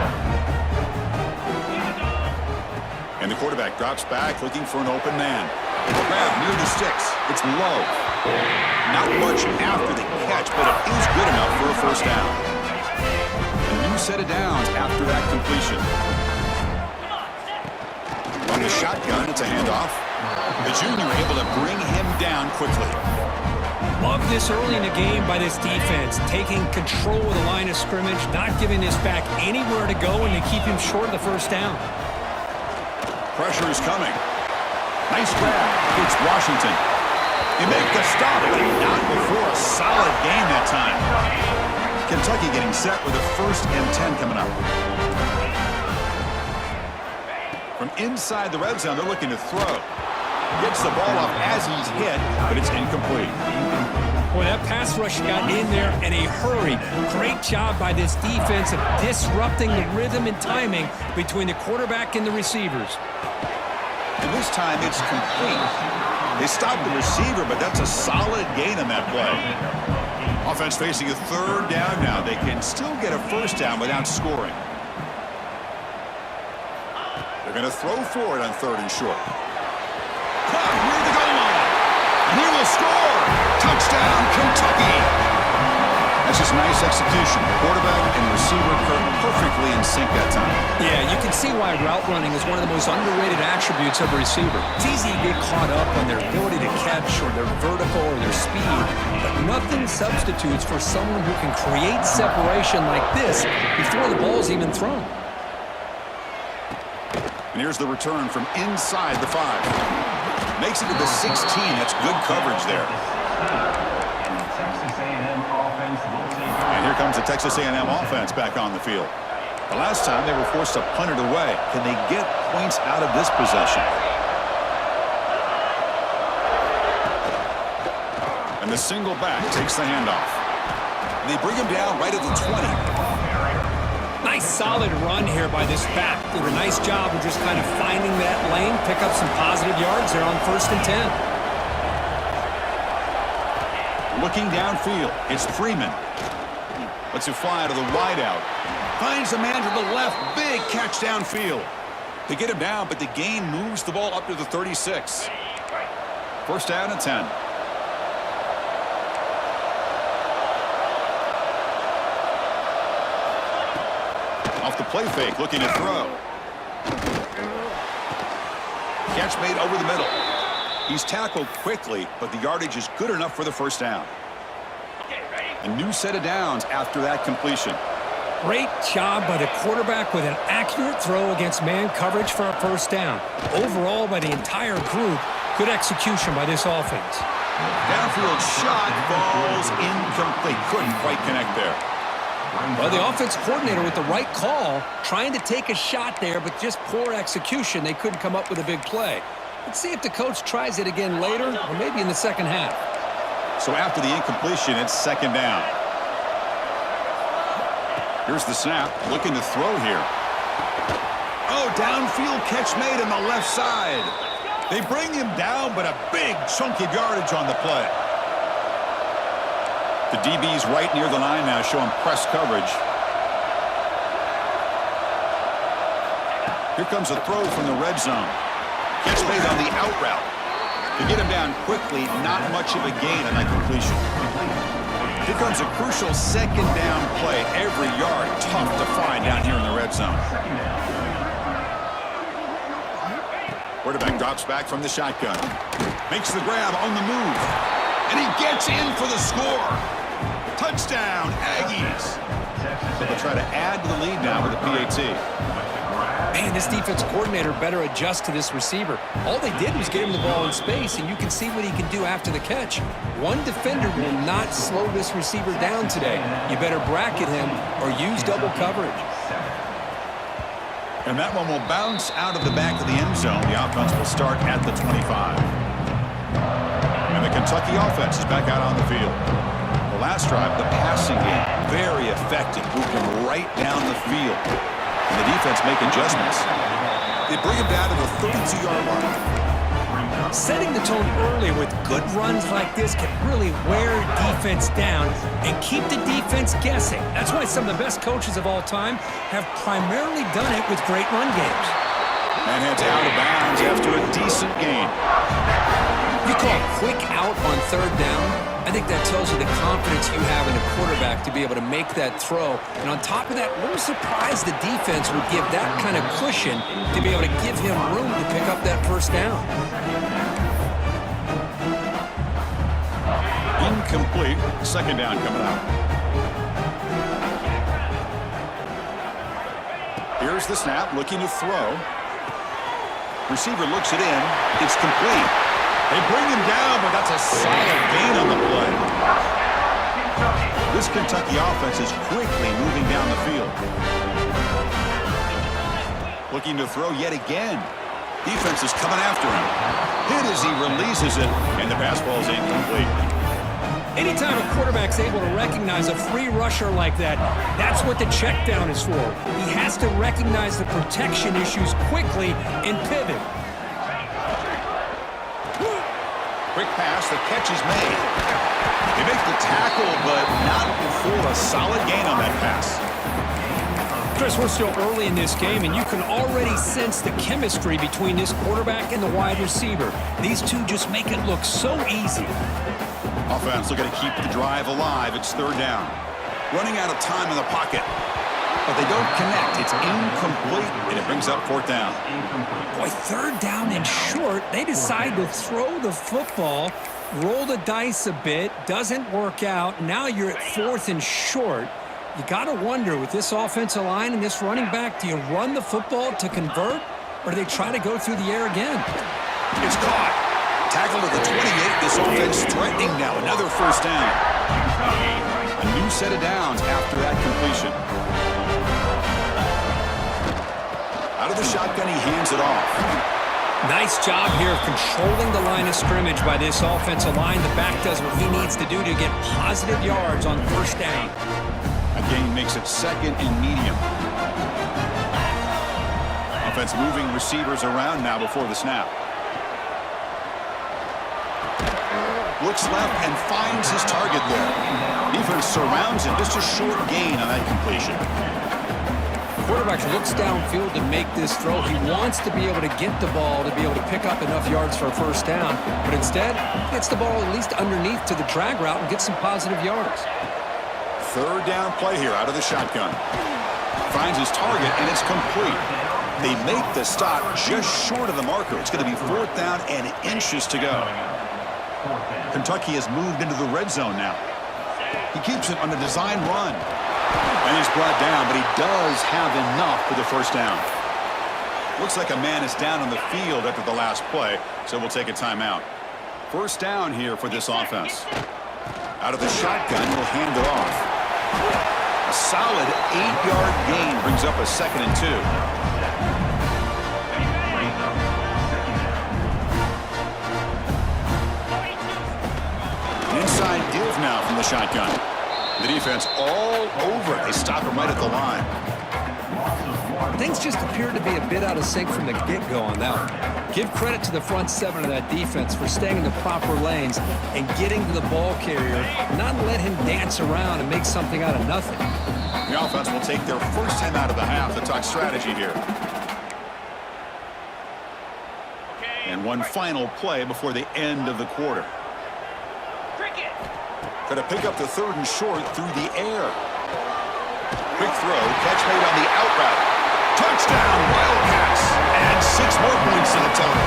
And the quarterback drops back looking for an open man. Grab near the sticks. It's low. Not much after the catch, but it is good enough for a 1st down. A new set of downs after that completion. On the shotgun, it's a handoff. The junior able to bring him down quickly. Love this early in the game by this defense, taking control of the line of scrimmage, not giving this back anywhere to go, and to keep him short of the 1st down. Pressure is coming. Nice grab. It's Washington. They make the stop, but not before a solid game that time. Kentucky getting set with a 1st and 10 coming up. From inside the red zone, they're looking to throw. Gets the ball off as he's hit, but it's incomplete. Boy, that pass rush got in there in a hurry. Great job by this defense of disrupting the rhythm and timing between the quarterback and the receivers. And this time it's complete. They stopped the receiver, but that's a solid gain on that play. Offense facing a third down now. They can still get a first down without scoring. They're going to throw for it on 3rd and short. Caught near the goal line. And he will score. Touchdown, Kentucky. That's just nice execution. Quarterback and receiver perfectly in sync that time. Yeah, you can see why route running is one of the most underrated attributes of a receiver. It's easy to get caught up on their ability to catch or their vertical or their speed, but nothing substitutes for someone who can create separation like this before the ball's even thrown. And here's the return from inside the 5. Makes it to the 16. That's good coverage there. And here comes the Texas A&M offense back on the field. The last time they were forced to punt it away. Can they get points out of this possession? And the single back takes the handoff. And they bring him down right at the 20. Nice solid run here by this back. Did a nice job of just kind of finding that lane, pick up some positive yards there on 1st and 10. Looking downfield, it's Freeman. Lets it fly to the wideout. Finds a man to the left. Big catch downfield. They get him down, but the gain moves the ball up to the 36. First down and 10. Off the play fake, looking to throw. Catch made over the middle. He's tackled quickly, but the yardage is good enough for the first down. A new set of downs after that completion. Great job by the quarterback with an accurate throw against man coverage for a first down. Overall, by the entire group, good execution by this offense. Downfield shot falls incomplete. Couldn't quite connect there. Well, the offense coordinator with the right call, trying to take a shot there, but just poor execution. They couldn't come up with a big play. Let's see if the coach tries it again later, or maybe in the second half. So after the incompletion, it's second down. Here's the snap, looking to throw here. Oh, downfield catch made on the left side. They bring him down, but a big chunk of yardage on the play. The DB's right near the line now, showing press coverage. Here comes a throw from the red zone. Catch made on the out route. To get him down quickly, not much of a gain on that completion. Here comes a crucial second down play. Every yard tough to find down here in the red zone. Quarterback drops back from the shotgun. Makes the grab on the move. And he gets in for the score. Touchdown, Aggies. So they'll try to add to the lead now with a PAT. Man, this defense coordinator better adjust to this receiver. All they did was get him the ball in space, and you can see what he can do after the catch. One defender will not slow this receiver down today. You better bracket him or use double coverage. And that one will bounce out of the back of the end zone. The offense will start at the 25. And the Kentucky offense is back out on the field. The last drive, the passing game, very effective, moving right down the field. And the defense make adjustments. They bring him down to the 32-yard line. Setting the tone early with good runs like this can really wear defense down and keep the defense guessing. That's why some of the best coaches of all time have primarily done it with great run games. And heads out of bounds after a decent gain. You call a quick out on third down. I think that tells you the confidence you have in a quarterback to be able to make that throw. And on top of that, a little surprised the defense would give that kind of cushion to be able to give him room to pick up that first down. Incomplete. Second down coming out. Here's the snap, looking to throw. Receiver looks it in. It's complete. They bring him down, but that's a solid gain on the play. This Kentucky offense is quickly moving down the field. Looking to throw yet again. Defense is coming after him. hit as he releases it, and the pass ball is incomplete. Anytime a quarterback's able to recognize a free rusher like that, that's what the check down is for. He has to recognize the protection issues quickly and pivot. Quick pass, the catch is made. They make the tackle, but not before a solid gain on that pass. Chris, we're still early in this game, and you can already sense the chemistry between this quarterback and the wide receiver. These two just make it look so easy. Offense looking to keep the drive alive. It's third down. Running out of time in the pocket. But they don't connect. It's incomplete, and it brings up fourth down. Boy, third down and short. They decide to throw the football, roll the dice a bit, doesn't work out. Now you're at fourth and short. You got to wonder, with this offensive line and this running back, do you run the football to convert, or do they try to go through the air again? It's caught. Tackle to the 28. This offense threatening now. Another first down. A new set of downs after that completion. Out of the shotgun, he hands it off. Nice job here of controlling the line of scrimmage by this offensive line. The back does what he needs to do to get positive yards on first down. A gain makes it second and medium. Offense moving receivers around now before the snap. Looks left and finds his target there. Defense surrounds him. Just a short gain on that completion. Quarterback looks downfield to make this throw. He wants to be able to get the ball to be able to pick up enough yards for a first down, but instead gets the ball at least underneath to the drag route and gets some positive yards. Third down play here out of the shotgun. Finds his target, and it's complete. They make the stop just short of the marker. It's going to be fourth down and inches to go. Kentucky has moved into the red zone now. He keeps it on the design run. And he's brought down, but he does have enough for the first down. Looks like a man is down on the field after the last play, so we'll take a timeout. First down here for this offense. Out of the shotgun, he'll hand it off. A solid 8-yard gain brings up a second and 2. Inside give now from the shotgun. The defense all over it. They stop him right at the line. Things just appear to be a bit out of sync from the get-go on that one. Give credit to the front seven of that defense for staying in the proper lanes and getting to the ball carrier, not let him dance around and make something out of nothing. The offense will take their first 10 out of the half to talk strategy here. And one final play before the end of the quarter. Going to pick up the third and short through the air. Quick throw, catch made on the out route. Touchdown, Wildcats. And 6 more points to the total.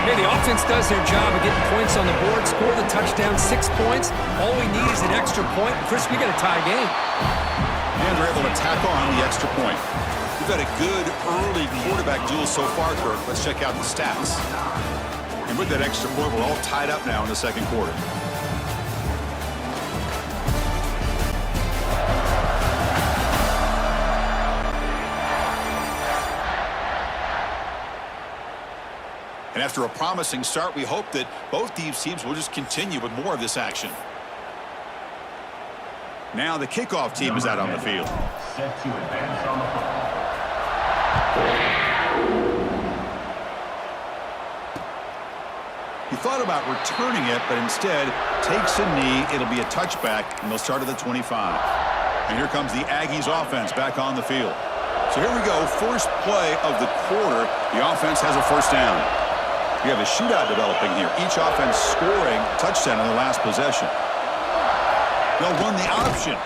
Hey, the offense does their job of getting points on the board, score the touchdown, 6 points. All we need is an extra point. Chris, we got a tie game. And they're able to tack on the extra point. We've had a good early quarterback duel so far, Kirk. Let's check out the stats. And with that extra point, we're all tied up now in the second quarter. And after a promising start, we hope that both these teams will just continue with more of this action. Now the kickoff team is out on the field. Set to advance on the ball. He thought about returning it, but instead takes a knee. It'll be a touchback, and they'll start at the 25. And here comes the Aggies offense back on the field. So here we go, first play of the quarter. The offense has a first down. We have a shootout developing here. Each offense scoring a touchdown in the last possession. They'll run the option.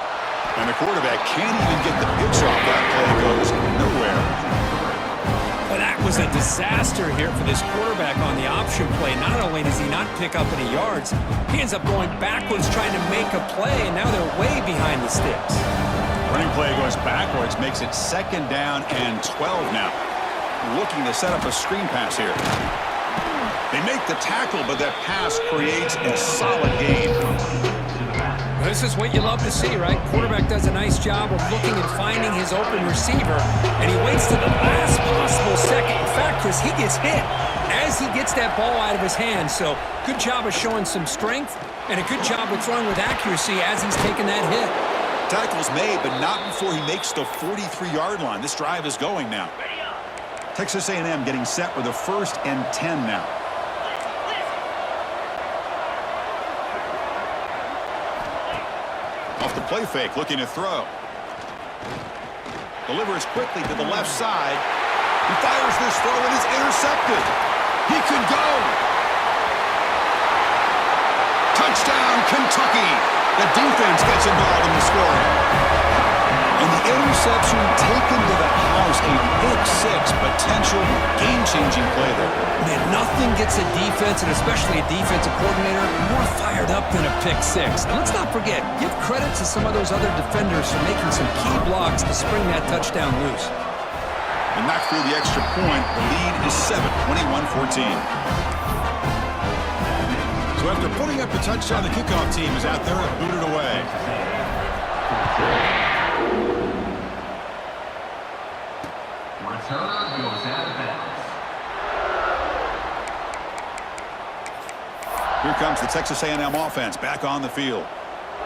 And the quarterback can't even get the pitch off. That play goes nowhere. Well, that was a disaster here for this quarterback on the option play. Not only does he not pick up any yards, he ends up going backwards trying to make a play, and now they're way behind the sticks. Running play goes backwards, makes it second down and 12 now. Looking to set up a screen pass here. They make the tackle, but that pass creates a solid gain. This This is what you love to see, right? Quarterback does a nice job of looking and finding his open receiver, and he waits to the last possible second. In fact, Chris, he gets hit as he gets that ball out of his hands. So good job of showing some strength and a good job of throwing with accuracy as he's taking that hit. Tackle's made, but not before he makes the 43-yard line. This drive is going now. Texas A&M getting set with a 1st and 10 now. Off the play fake, looking to throw. Delivers quickly to the left side. He fires this throw and is intercepted. He could go. Touchdown, Kentucky. The defense gets involved in the scoring. And the interception taken to the house, a pick-6 potential game-changing play there. Man, nothing gets a defense, and especially a defensive coordinator, more fired up than a pick-6. And let's not forget, give credit to some of those other defenders for making some key blocks to spring that touchdown loose. And knocked through the extra point. The lead is 7, 21-14. So after putting up the touchdown, the kickoff team is out there and booted away. Returner goes out of bounds. Here comes the Texas A&M offense back on the field.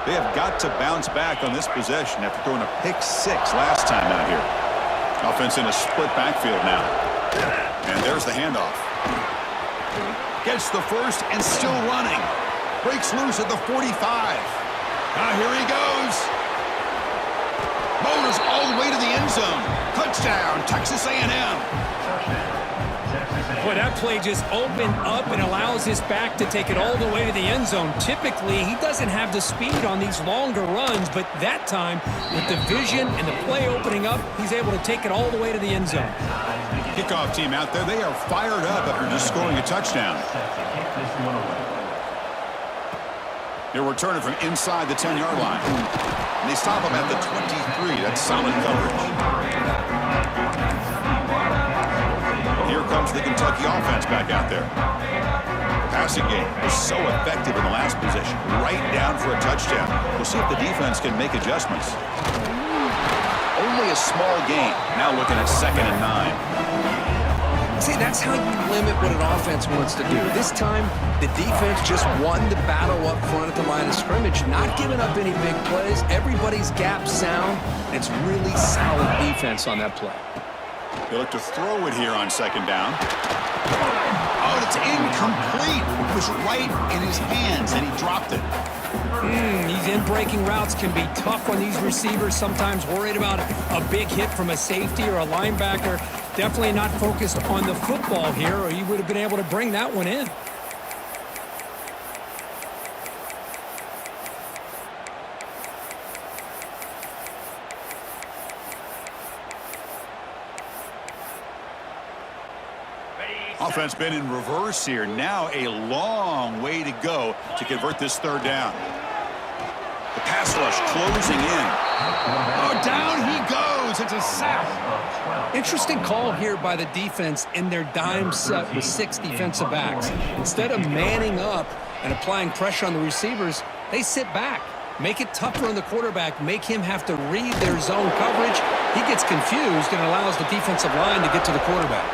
They have got to bounce back on this possession after throwing a pick-6 last time out here. Offense in a split backfield now. And there's the handoff. Gets the first and still running. Breaks loose at the 45. Now here he goes. Motors all the way to the end zone. Touchdown, Texas A&M. Boy, that play just opened up and allows his back to take it all the way to the end zone. Typically, he doesn't have the speed on these longer runs, but that time, with the vision and the play opening up, he's able to take it all the way to the end zone. Kickoff team out there, they are fired up after just scoring a touchdown. They're returning from inside the 10-yard line. And they stop him at the 23. That's solid coverage. Here comes the Kentucky offense back out there. The passing game was so effective in the last possession. Right down for a touchdown. We'll see if the defense can make adjustments. Only a small gain. Now looking at 2nd and 9. See, that's how you limit what an offense wants to do. This time, the defense just won the battle up front at the line of scrimmage, not giving up any big plays. Everybody's gap sound. It's really solid defense on that play. They look to throw it here on 2nd down. Oh, it's incomplete. It was right in his hands, and he dropped it. These in-breaking routes can be tough on these receivers, sometimes worried about a big hit from a safety or a linebacker. Definitely not focused on the football here, or he would have been able to bring that one in. Offense been in reverse here. Now a long way to go to convert this 3rd down. The pass rush closing in. Oh, down he goes. It's a sack. Interesting call here by the defense in their dime set with 6 defensive backs. Instead of manning up and applying pressure on the receivers, they sit back. Make it tougher on the quarterback. Make him have to read their zone coverage. He gets confused and allows the defensive line to get to the quarterback.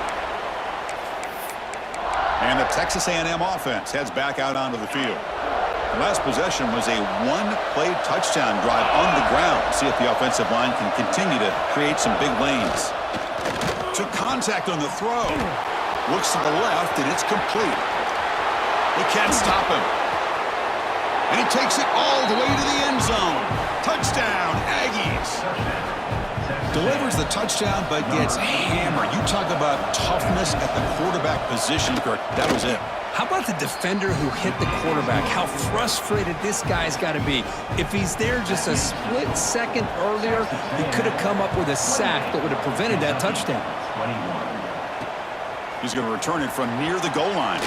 And the Texas A&M offense heads back out onto the field. The last possession was a one-play touchdown drive on the ground. See if the offensive line can continue to create some big lanes. Took contact on the throw. Looks to the left, and it's complete. They can't stop him. And he takes it all the way to the end zone. Touchdown, Aggies. Delivers the touchdown, but gets hammered. You talk about toughness at the quarterback position, Kurt. That was it. How about the defender who hit the quarterback? How frustrated this guy's got to be. If he's there just a split second earlier, he could have come up with a sack that would have prevented that touchdown. He's going to return it from near the goal line.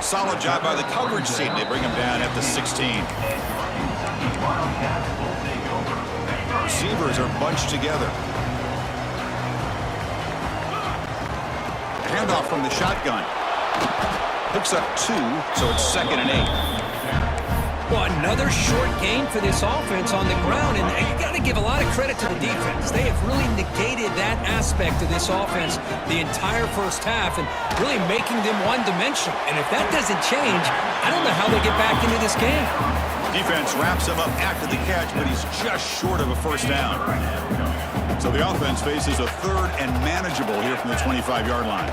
Solid job by the coverage team. They bring him down at the 16. Receivers are bunched together. Handoff from the shotgun. Picks up 2, so it's 2nd and 8. Well, Another short gain for this offense on the ground, and you got to give a lot of credit to the defense. They have really negated that aspect of this offense the entire first half and really making them one-dimensional. And if that doesn't change, I don't know how they get back into this game. Defense wraps him up after the catch, but he's just short of a first down. So the offense faces a 3rd and manageable here from the 25-yard line.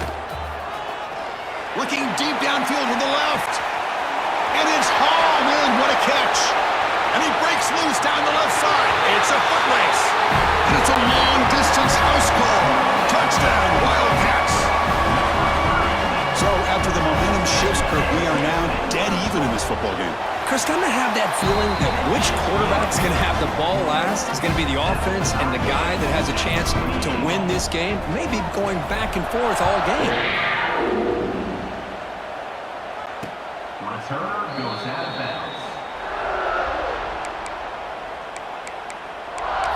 Looking deep downfield with the left. And it's hauled in. What a catch. And he breaks loose down the left side. It's a foot race. And it's a long-distance house call. Touchdown, Wildcats. So after the momentum shifts, Kirk, we are now dead even in this football game. Chris, I'm going to have that feeling that which quarterback's going to have the ball last is going to be the offense, and the guy that has a chance to win this game may be going back and forth all game. Return goes out of bounds.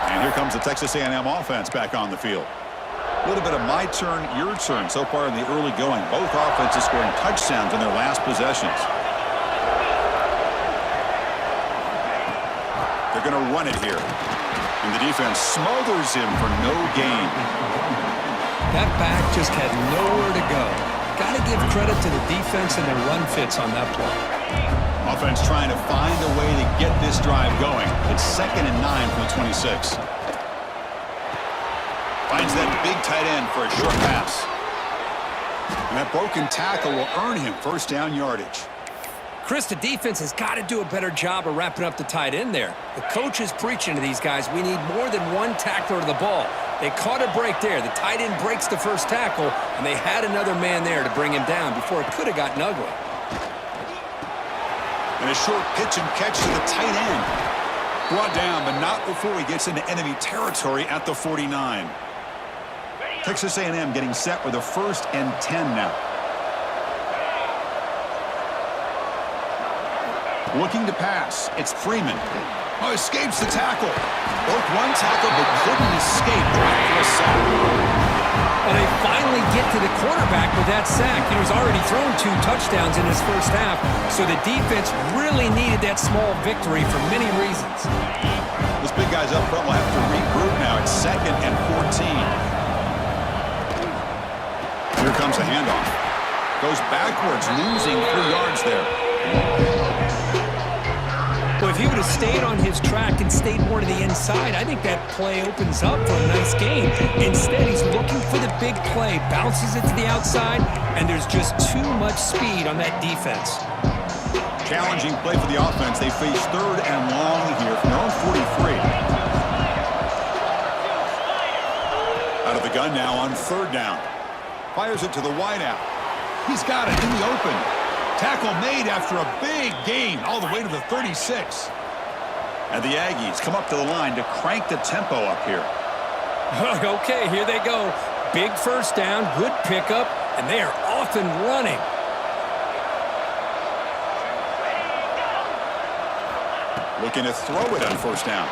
And here comes the Texas A&M offense back on the field. A little bit of my turn, your turn so far in the early going. Both offenses scoring touchdowns in their last possessions. They're going to run it here. And the defense smothers him for no gain. That back just had nowhere to go. Got to give credit to the defense and their run fits on that play. Offense trying to find a way to get this drive going. It's 2nd and 9 from the 26. Finds that big tight end for a short pass. And that broken tackle will earn him first down yardage. Chris, the defense has got to do a better job of wrapping up the tight end there. The coach is preaching to these guys, we need more than one tackler to the ball. They caught a break there. The tight end breaks the first tackle, and they had another man there to bring him down before it could have gotten ugly. And a short pitch and catch to the tight end. Brought down, but not before he gets into enemy territory at the 49. Texas A&M getting set with a 1st and 10 now. Looking to pass. It's Freeman. Oh, escapes the tackle. Broke one tackle, but couldn't escape. Dropped for a sack. Well, they finally get to the quarterback with that sack. He's already thrown 2 touchdowns in his first half, so the defense really needed that small victory for many reasons. This big guy's up front will have to regroup now. It's 2nd and 14. Here comes the handoff. Goes backwards, losing 3 yards there. Well, if he would have stayed on his track and stayed more to the inside, I think that play opens up for a nice game. Instead, he's looking for the big play, bounces it to the outside, and there's just too much speed on that defense. Challenging play for the offense. They face 3rd and long here from their own 43. Out of the gun now on 3rd down. Fires it to the wideout. He's got it in the open. Tackle made after a big gain all the way to the 36. And the Aggies come up to the line to crank the tempo up here. Okay, here they go. Big first down, good pickup, and they are off and running. Looking to throw it on 1st down.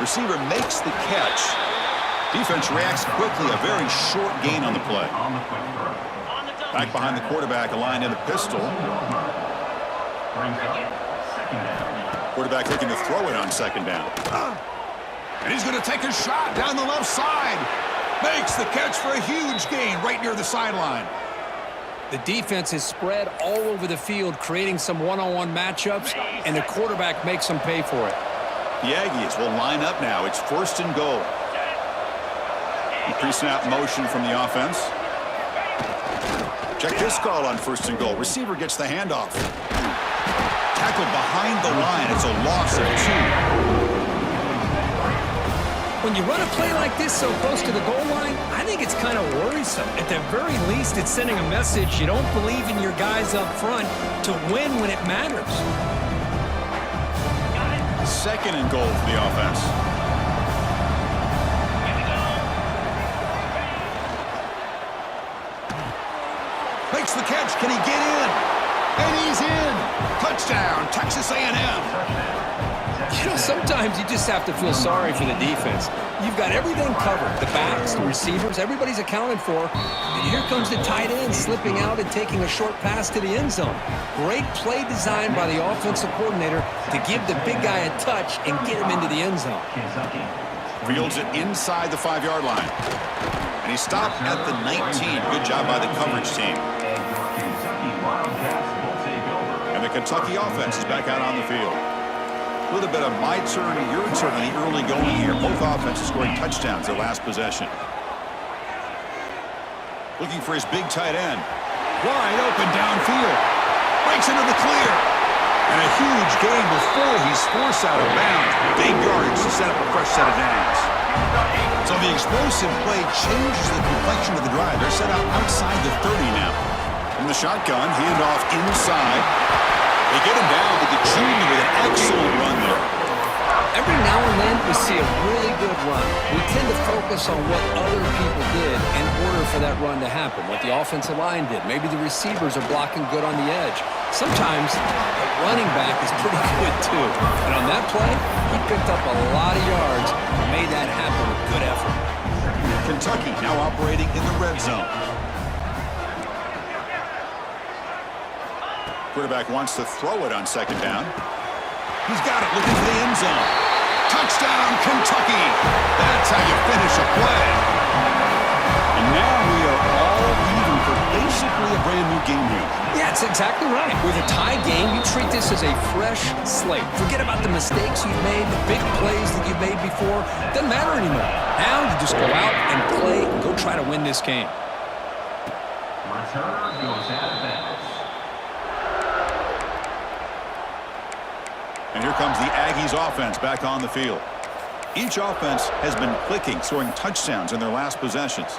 Receiver makes the catch. Defense reacts quickly. A very short gain on the play. Back behind the quarterback, aligned in the pistol. Quarterback looking to throw it on 2nd down. And he's going to take a shot down the left side. Makes the catch for a huge gain right near the sideline. The defense is spread all over the field, creating some one-on-one matchups, and the quarterback makes them pay for it. The Aggies will line up now. It's 1st and goal. Pre-snap motion from the offense. Check this call on 1st and goal. Receiver gets the handoff. Tackled behind the line. It's a loss of 2. When you run a play like this so close to the goal line, I think it's kind of worrisome. At the very least, it's sending a message you don't believe in your guys up front to win when it matters. 2nd and goal for the offense. Makes the catch. Can he get in? And he's in. Touchdown, Texas A&M. You know, sometimes you just have to feel sorry for the defense. You've got everything covered. The backs, the receivers, everybody's accounted for. And here comes the tight end slipping out and taking a short pass to the end zone. Great play design by the offensive coordinator to give the big guy a touch and get him into the end zone. Fields it inside the 5-yard line. And he stopped at the 19. Good job by the coverage team. And the Kentucky offense is back out on the field. A little bit of my turn, your turn in the early going here. Both offenses scoring touchdowns their last possession. Looking for his big tight end. Wide open downfield. Breaks into the clear. And a huge gain before he's forced out of bounds. Big yardage to set up a fresh set of downs. So the explosive play changes the complexion of the drive. They're set up outside the 30 now. From the shotgun, handoff inside. They get him down with the junior with an excellent run there. Every now and then we see a really good run. We tend to focus on what other people did in order for that run to happen, what the offensive line did. Maybe the receivers are blocking good on the edge. Sometimes the running back is pretty good too. And on that play, he picked up a lot of yards and made that happen with good effort. Kentucky now operating in the red zone. Quarterback wants to throw it on second down. He's got it looking for the end zone. Touchdown, Kentucky. That's how you finish a play. And now we are all even for basically a brand new game here. Yeah, that's exactly right. With a tie game, you treat this as a fresh slate. Forget about the mistakes you've made, the big plays that you've made before. Doesn't matter anymore. Now you just go out and play and go try to win this game. Returner goes out of bounds. And here comes the Aggies offense back on the field. Each offense has been clicking, scoring touchdowns in their last possessions.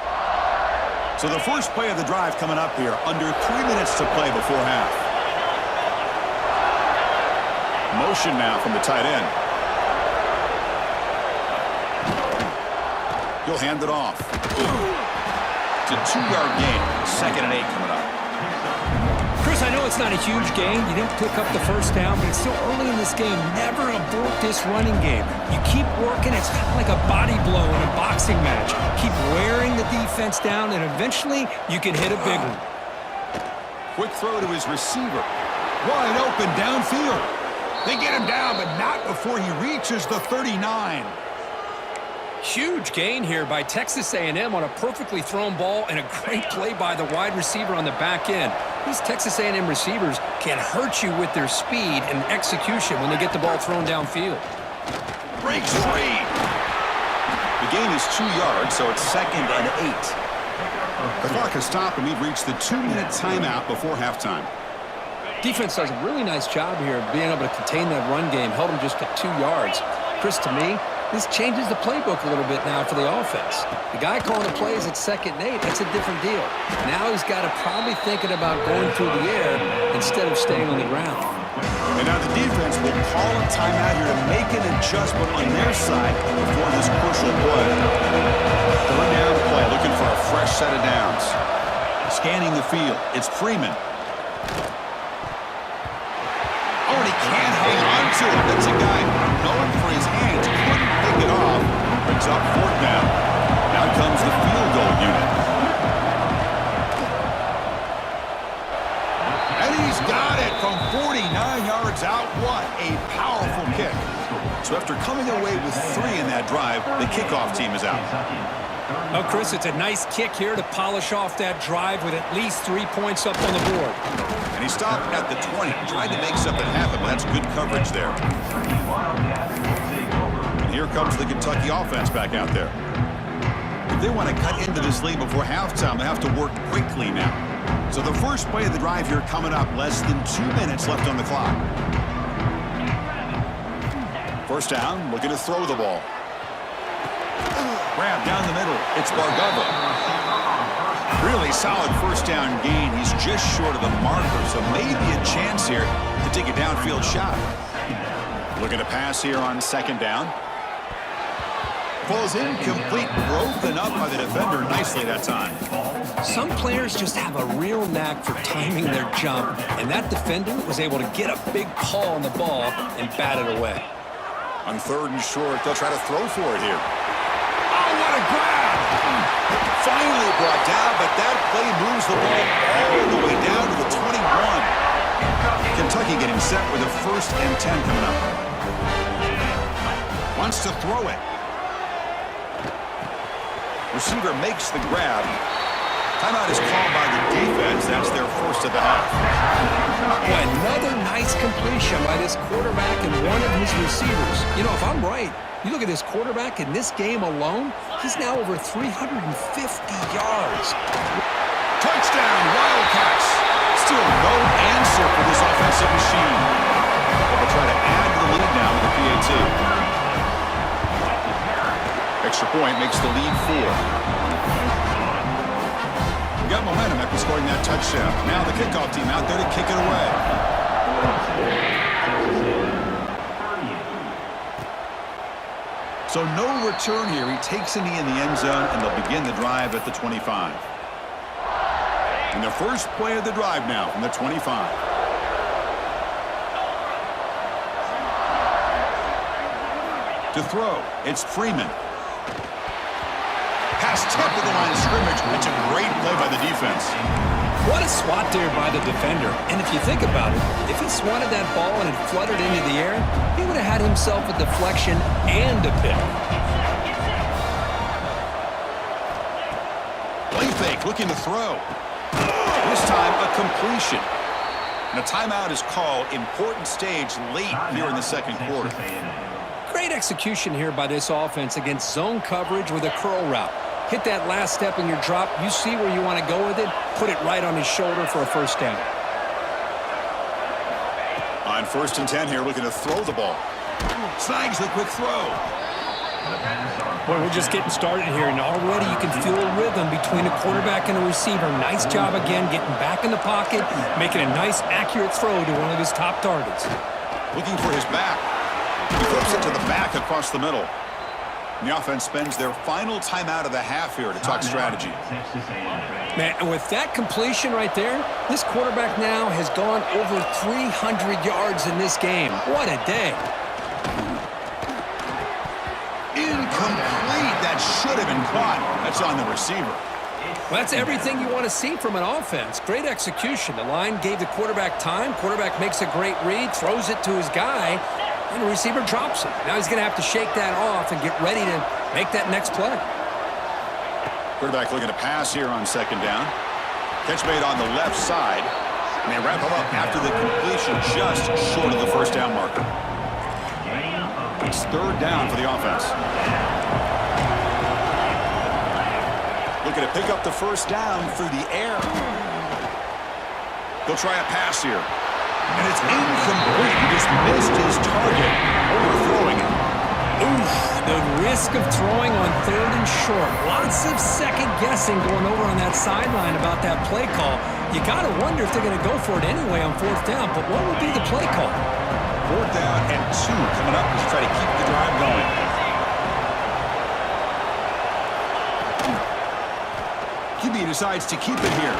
So the first play of the drive coming up here, under 3 minutes to play before half. Motion now from the tight end. He'll hand it off. It's a 2-yard gain. 2nd and 8 coming up. Chris, I know it's not a huge game. You didn't pick up the first down, but it's still early in this game. Never abort this running game. You keep working. It's kind of like a body blow in a boxing match. Keep wearing the defense down, and eventually you can hit a big one. Quick throw to his receiver. Wide open downfield. They get him down, but not before he reaches the 39. Huge gain here by Texas A&M on a perfectly thrown ball and a great play by the wide receiver on the back end. These Texas A&M receivers can hurt you with their speed and execution when they get the ball thrown downfield. Breaks free. The gain is 2 yards, so it's 2nd and 8. The clock has stopped, and we've reached the 2-minute timeout before halftime. Defense does a really nice job here of being able to contain that run game, held them just to 2 yards. Chris, to me, this changes the playbook a little bit now for the offense. The guy calling the plays at 2nd and 8, that's a different deal. Now he's got to probably thinking about going through the air instead of staying on the ground. And now the defense will call a timeout here to make an adjustment on their side before this crucial play. 3rd down play, looking for a fresh set of downs. Scanning the field, it's Freeman. Oh, and he can't hang on to it. That's a guy going for his hands, couldn't pick it off. Brings up 4th down. Now comes the field goal unit. And he's got it from 49 yards out. What a powerful kick. So after coming away with 3 in that drive, the kickoff team is out. Oh, Chris, it's a nice kick here to polish off that drive with at least 3 points up on the board. And he stopped at the 20, tried to make something happen, but that's good coverage there. And here comes the Kentucky offense back out there. If they want to cut into this lead before halftime, they have to work quickly now. So the first play of the drive here coming up, less than 2 minutes left on the clock. First down, looking to throw the ball. Grab down the middle, it's Bargava. Really solid first down gain. He's just short of the marker, so maybe a chance here to take a downfield shot. Looking to pass here on 2nd down. Falls incomplete, broken up by the defender nicely that time. Some players just have a real knack for timing their jump, and that defender was able to get a big paw on the ball and bat it away. On 3rd and short, they'll try to throw for it here. Oh, what a grab! Finally brought down, but that play moves the ball all the way down to the 21. Kentucky getting set with a 1st and 10 coming up. Wants to throw it. Receiver makes the grab. Timeout is called by the defense. That's their 1st of the half. Boy, another nice completion by this quarterback and one of his receivers. You know, if I'm right, you look at this quarterback in this game alone, he's now over 350 yards. Touchdown, Wildcats. Still no answer for this offensive machine. They'll try to add to the lead now with the PAT. Extra point makes the lead 4. Got momentum after scoring that touchdown. Now the kickoff team out there to kick it away. So no return here. He takes a knee in the end zone, and they'll begin the drive at the 25. And the first play of the drive now from the 25. To throw, it's Freeman. Pass tipped at the line of scrimmage. It's a great play by the defense. What a swat there by the defender. And if you think about it, if he swatted that ball and it fluttered into the air, he would have had himself a deflection and a pick. Play fake, looking to throw. This time, a completion. And a timeout is called. Important stage late here in the 2nd quarter. Great execution here by this offense against zone coverage with a curl route. Hit that last step in your drop. You see where you want to go with it. Put it right on his shoulder for a 1st down. On 1st and 10 here, looking to throw the ball. Snags the quick throw. Boy, we're just getting started here, and already you can feel a rhythm between a quarterback and a receiver. Nice job again getting back in the pocket, making a nice, accurate throw to one of his top targets. Looking for his back. He flips it to the back across the middle. And the offense spends their final timeout of the half here to talk strategy. Man, and with that completion right there, this quarterback now has gone over 300 yards in this game. What a day. Incomplete. That should have been caught. That's on the receiver. Well, that's everything you want to see from an offense. Great execution. The line gave the quarterback time. Quarterback makes a great read, throws it to his guy, and the receiver drops it. Now he's going to have to shake that off and get ready to make that next play. Quarterback looking to pass here on 2nd down. Catch made on the left side. And they wrap him up after the completion just short of the 1st down marker. It's 3rd down for the offense. Looking to pick up the 1st down through the air. They'll try a pass here. And it's incomplete. He just missed his target overthrowing it. Oof, the risk of throwing on 3rd and short. Lots of second guessing going over on that sideline about that play call. You got to wonder if they're going to go for it anyway on 4th down, but what would be the play call? 4th down and 2 coming up to try to keep the drive going. QB decides to keep it here.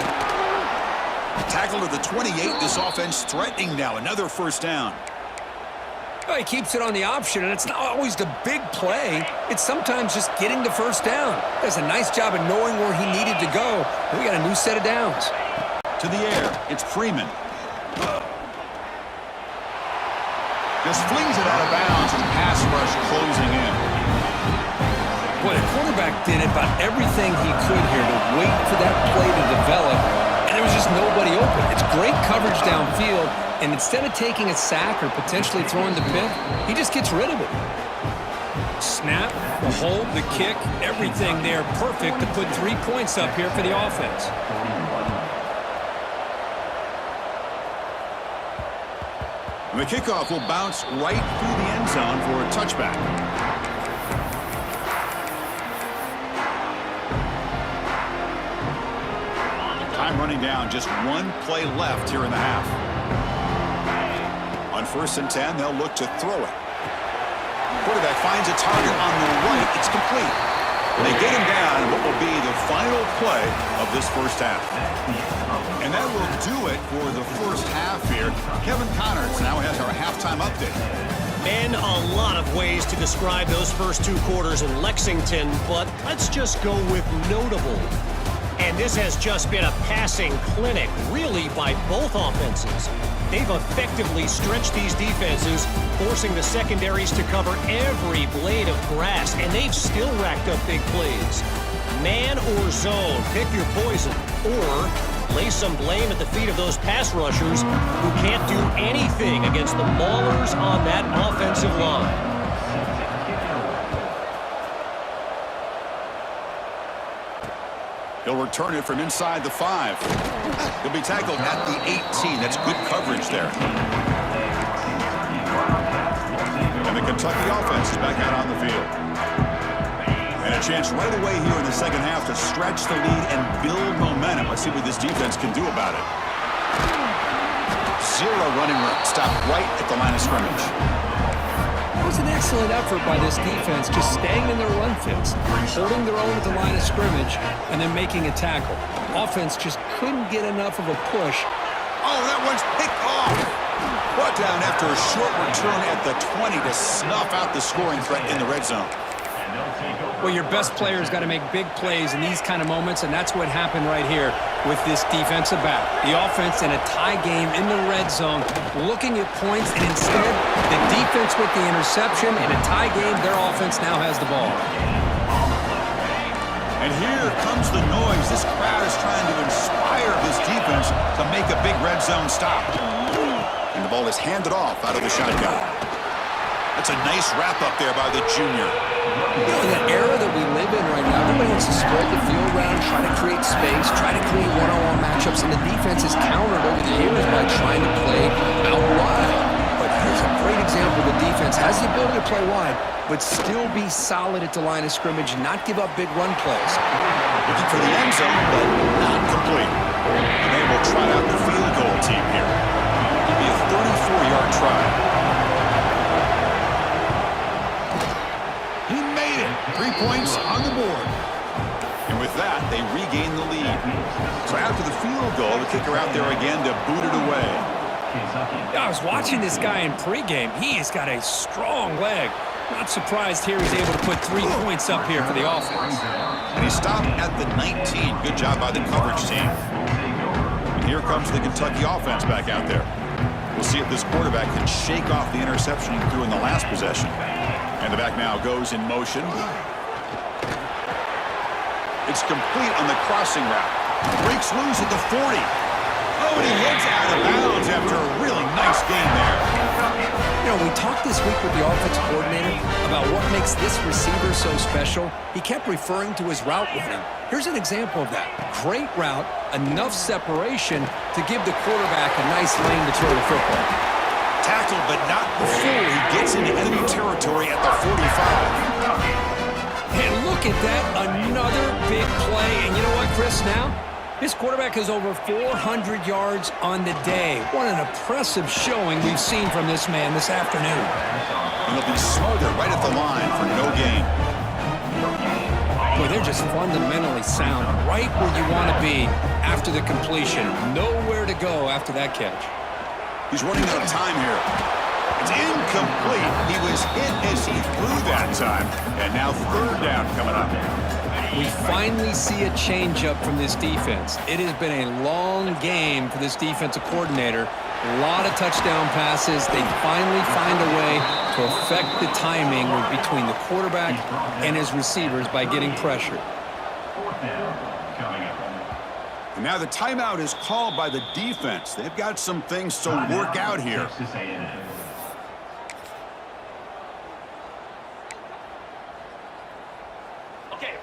Tackle to the 28. This offense threatening now. Another 1st down. Well, he keeps it on the option, and it's not always the big play. It's sometimes just getting the 1st down. Does a nice job of knowing where he needed to go. We got a new set of downs. To the air. It's Freeman. Just flings it out of bounds and pass rush closing in. Boy, the quarterback did about everything he could here to wait for that play to develop, and there was just nobody open. It's great coverage downfield, and instead of taking a sack or potentially throwing the pick, he just gets rid of it. Snap, the hold, the kick, everything there perfect to put 3 points up here for the offense. And the kickoff will bounce right through the end zone for a touchback. Time running down, just 1 play left here in the half. On 1st and 10, they'll look to throw it. Quarterback finds a target on the right. It's complete. They get him down in what will be the final play of this 1st half. And that will do it for the 1st half here. Kevin Connors now has our halftime update. Been a lot of ways to describe those first 2 quarters in Lexington, but let's just go with notable. And this has just been a passing clinic, really, by both offenses. They've effectively stretched these defenses, forcing the secondaries to cover every blade of grass, and they've still racked up big plays. Man or zone, pick your poison, or lay some blame at the feet of those pass rushers who can't do anything against the maulers on that offensive line. He'll return it from inside the 5. He'll be tackled at the 18. That's good coverage there. And the Kentucky offense is back out on the field. And a chance right away here in the second half to stretch the lead and build momentum. Let's see what this defense can do about it. 0 running room. Stop right at the line of scrimmage. It was an excellent effort by this defense, just staying in their run fits, holding their own at the line of scrimmage, and then making a tackle. Offense just couldn't get enough of a push. Oh, that one's picked off. Brought down after a short return at the 20 to snuff out the scoring threat in the red zone. Well, your best player's got to make big plays in these kind of moments, and that's what happened right here with this defensive back. The offense in a tie game in the red zone, looking at points, and instead, the defense with the interception. In a tie game, their offense now has the ball. And here comes the noise. This crowd is trying to inspire this defense to make a big red zone stop. And the ball is handed off out of the shotgun. That's a nice wrap-up there by the junior. You know, in the era that we live in right now, everybody wants to spread the field around, try to create space, try to create one-on-one matchups, and the defense has countered over the years by trying to play out wide. But here's a great example. The defense has the ability to play wide, but still be solid at the line of scrimmage, not give up big run plays. Looking for the end zone, but not complete. And they will try out the field goal team here. It'll be a 34-yard try. 3 points on the board. And with that, they regain the lead. So after the field goal, the kicker out there again to boot it away. I was watching this guy in pregame. He has got a strong leg. Not surprised here he's able to put 3 points up here for the offense. And he stopped at the 19. Good job by the coverage team. And here comes the Kentucky offense back out there. We'll see if this quarterback can shake off the interception he threw in the last possession. And the back now goes in motion. It's complete on the crossing route. Breaks loose at the 40. Oh, and he heads out of bounds after a really nice game there. You know, we talked this week with the offensive coordinator about what makes this receiver so special. He kept referring to his route running. Here's an example of that. Great route, enough separation to give the quarterback a nice lane to throw the football. Tackled, but not before he gets into enemy territory at the 45. And look at that, another big play. And you know what, Chris, now? This quarterback is over 400 yards on the day. What an impressive showing we've seen from this man this afternoon. And he'll be smothered right at the line for no gain. Boy, they're just fundamentally sound, right where you want to be after the completion. Nowhere to go after that catch. He's running out of time here. It's incomplete. He was hit as he threw that time. And now 3rd down coming up. We finally see a change-up from this defense. It has been a long game for this defensive coordinator. A lot of touchdown passes. They finally find a way to affect the timing between the quarterback and his receivers by getting pressure. 4th down coming up. And now the timeout is called by the defense. They've got some things to work out here. Texas A&M.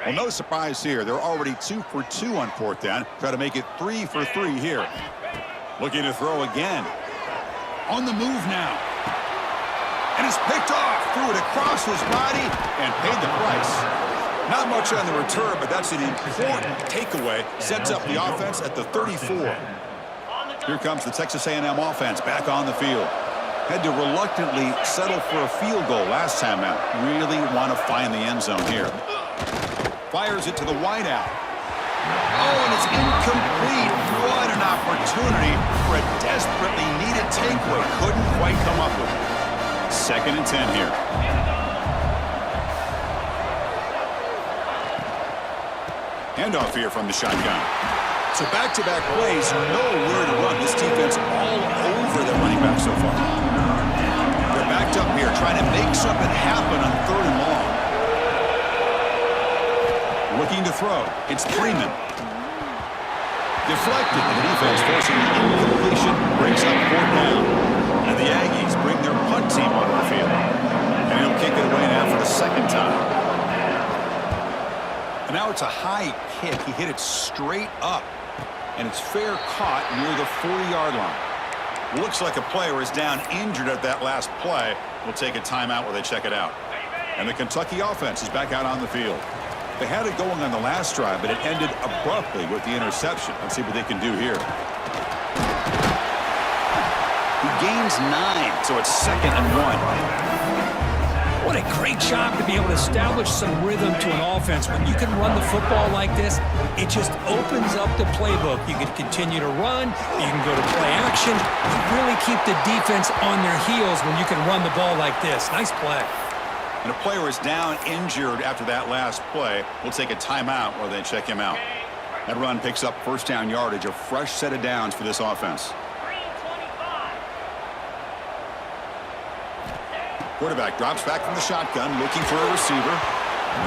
Well, no surprise here. They're already 2 for 2 on 4th down. Try to make it 3 for 3 here. Looking to throw again. On the move now. And it's picked off. Threw it across his body and paid the price. Not much on the return, but that's an important takeaway. Sets up the offense at the 34. Here comes the Texas A&M offense back on the field. Had to reluctantly settle for a field goal last time out. Really want to find the end zone here. Fires it to the wideout. Oh, and it's incomplete. What an opportunity for a desperately needed takeaway. Couldn't quite come up with it. 2nd and 10 here. Handoff here from the shotgun. So back-to-back plays, nowhere to run. This defense all over the running back so far. They're backed up here, trying to make something happen on 3rd and long. Looking to throw. It's Tre9MB. Deflected, and the defense forcing the incompletion, brings up 4th down. And the Aggies bring their punt team onto the field. And he'll kick it away now for the 2nd time. And now it's a high kick. He hit it straight up. And it's fair caught near the 40-yard line. Looks like a player is down injured at that last play. We'll take a timeout while they check it out. And the Kentucky offense is back out on the field. They had it going on the last drive, but it ended abruptly with the interception. Let's see what they can do here. He gains 9, so it's 2nd and 1. What a great job to be able to establish some rhythm to an offense. When you can run the football like this, it just opens up the playbook. You can continue to run. You can go to play action. You really keep the defense on their heels when you can run the ball like this. Nice play. And a player is down injured after that last play. We'll take a timeout while they check him out. That run picks up 1st down yardage, a fresh set of downs for this offense. Quarterback drops back from the shotgun, looking for a receiver.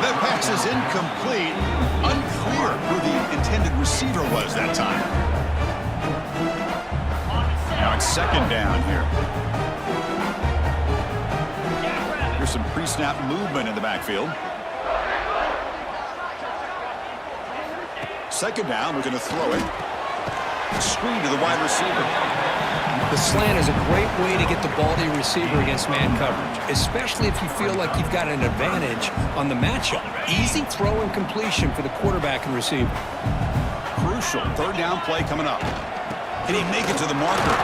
That pass is incomplete. Unclear who the intended receiver was that time. Now it's 2nd down here. Here's some pre-snap movement in the backfield. 2nd down, we're going to throw it. Screen to the wide receiver. The slant is a great way to get the ball to your receiver against man coverage, especially if you feel like you've got an advantage on the matchup. Easy throw and completion for the quarterback and receiver. Crucial 3rd down play coming up. Can he make it to the marker?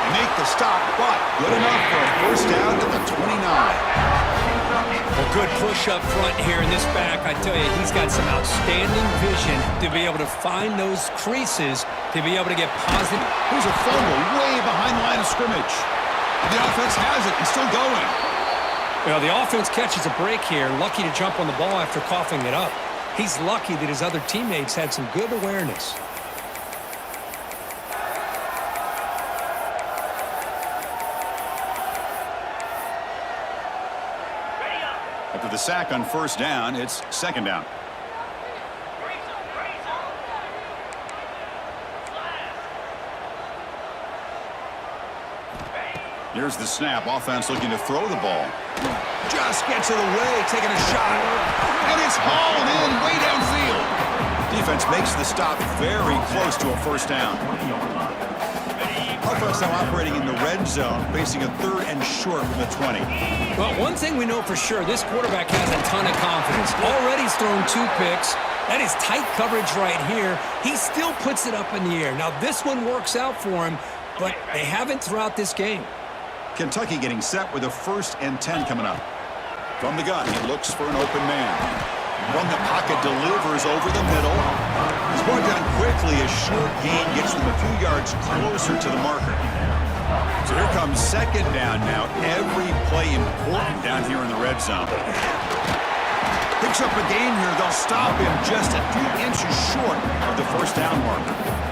They make the stop, but good enough for a 1st down to the 29. Well, good push up front here in this back. I tell you, he's got some outstanding vision to be able to find those creases, to be able to get positive. Here's a fumble way behind the line of scrimmage. The offense has it and still going. Well, the offense catches a break here, lucky to jump on the ball after coughing it up. He's lucky that his other teammates had some good awareness. After the sack on 1st down, it's 2nd down. Here's the snap. Offense looking to throw the ball. Just gets it away, taking a shot. And it's hauled in way downfield. Defense makes the stop very close to a 1st down. Offense now operating in the red zone, facing a 3rd and short from the 20. Well, one thing we know for sure, this quarterback has a ton of confidence. Already he's thrown 2 picks. That is tight coverage right here. He still puts it up in the air. Now, this one works out for him, but they haven't throughout this game. Kentucky getting set with a 1st and 10 coming up. From the gun, he looks for an open man. From the pocket, delivers over the middle. He's brought down quickly. A short gain gets them a few yards closer to the marker. So here comes 2nd down now. Every play important down here in the red zone. Picks up a gain here. They'll stop him just a few inches short of the 1st down marker.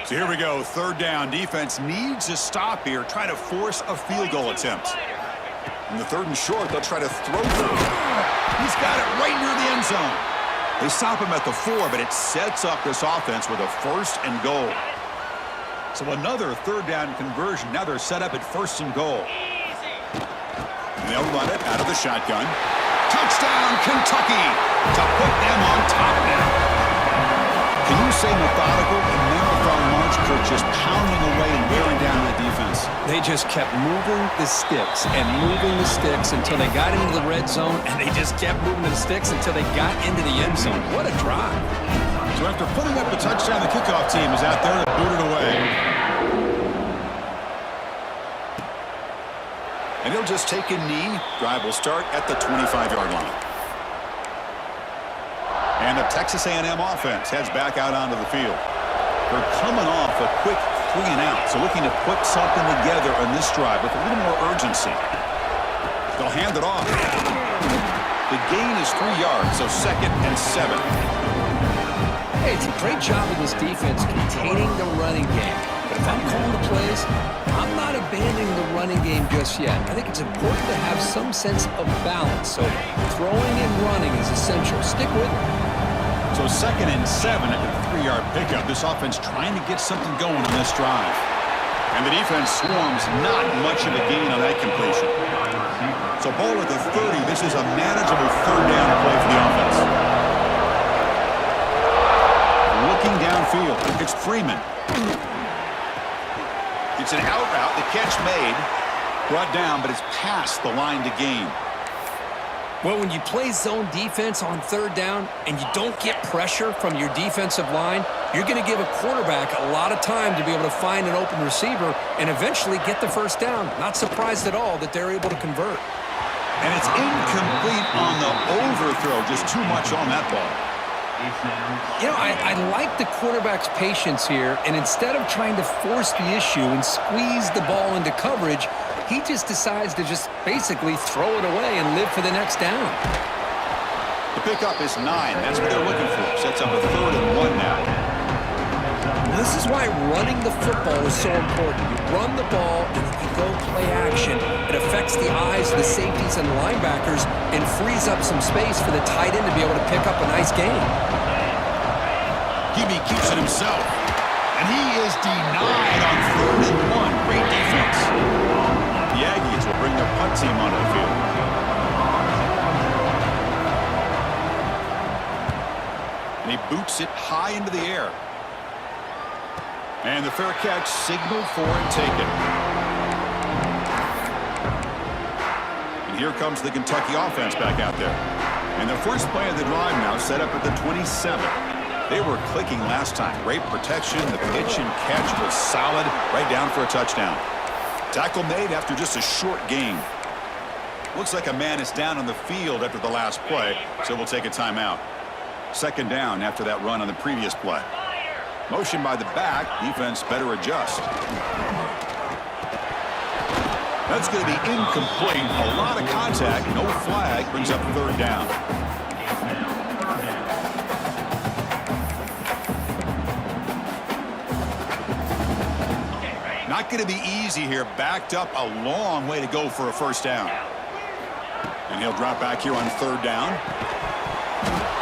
So here we go, 3rd down. Defense needs a stop here, trying to force a field goal attempt. In the 3rd and short, they'll try to throw through. He's got it right near the end zone. They stop him at the 4, but it sets up this offense with a 1st and goal. So another 3rd down conversion. Now they're set up at 1st and goal. And they'll run it out of the shotgun. Touchdown, Kentucky, to put them on top now. Can you say methodical and marathon march, Kurt, just pounding away and wearing down the defense? They just kept moving the sticks and moving the sticks until they got into the red zone, and they just kept moving the sticks until they got into the end zone. What a drive. So after putting up the touchdown, the kickoff team is out there to boot it away. And he'll just take a knee. Drive will start at the 25-yard line. And the Texas A&M offense heads back out onto the field. They're coming off a quick 3-and-out, so looking to put something together on this drive with a little more urgency. They'll hand it off. The gain is 3 yards, so 2nd and 7. Hey, it's a great job of this defense containing the running game. But if I'm calling the plays, I'm not abandoning the running game just yet. I think it's important to have some sense of balance. So throwing and running is essential. Stick with it. So 2nd and 7 at the 3-yard pickup. This offense trying to get something going on this drive. And the defense swarms, not much of a gain on that completion. So ball at the 30. This is a manageable 3rd down play for the offense. Looking downfield, it's Freeman. It's an out route. The catch made, brought down, but it's past the line to gain. Well, when you play zone defense on 3rd down and you don't get pressure from your defensive line, you're going to give a quarterback a lot of time to be able to find an open receiver and eventually get the 1st down. Not surprised at all that they're able to convert. And it's incomplete on the overthrow. Just too much on that ball. You know, I like the quarterback's patience here, and instead of trying to force the issue and squeeze the ball into coverage, he just decides to just basically throw it away and live for the next down. The pickup is 9. That's what they're looking for. Sets up a 3rd and 1 now. This is why running the football is so important. You run the ball and you go play action. It affects the eyes of the safeties and linebackers and frees up some space for the tight end to be able to pick up a nice gain. Hebe keeps it himself. And he is denied on 3rd and 1. Great defense. The Aggies will bring their punt team onto the field. And he boots it high into the air. And the fair catch signaled for and taken. And here comes the Kentucky offense back out there. And the first play of the drive now set up at the 27. They were clicking last time. Great protection. The pitch and catch was solid. Right down for a touchdown. Tackle made after just a short gain. Looks like a man is down on the field after the last play, so we'll take a timeout. 2nd down after that run on the previous play. Motion by the back. Defense better adjust. That's going to be incomplete. A lot of contact. No flag. Brings up 3rd down. Not going to be easy here. Backed up a long way to go for a 1st down. And he'll drop back here on 3rd down.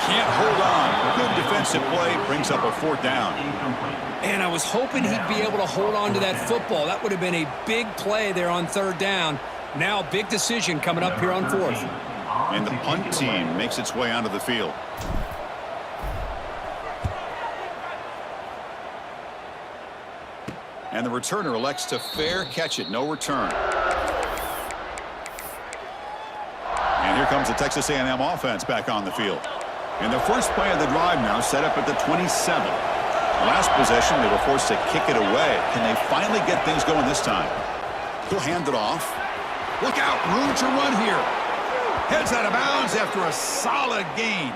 Can't hold on. Good defensive play. Brings up a 4th down. And I was hoping he'd be able to hold on to that football. That would have been a big play there on 3rd down. Now a big decision coming up here on 4th. And the punt team makes its way onto the field. And the returner elects to fair catch it. No return. And here comes the Texas A&M offense back on the field. And the first play of the drive now set up at the 27. Last possession, they were forced to kick it away. Can they finally get things going this time? He'll hand it off. Look out, room to run here. Heads out of bounds after a solid gain.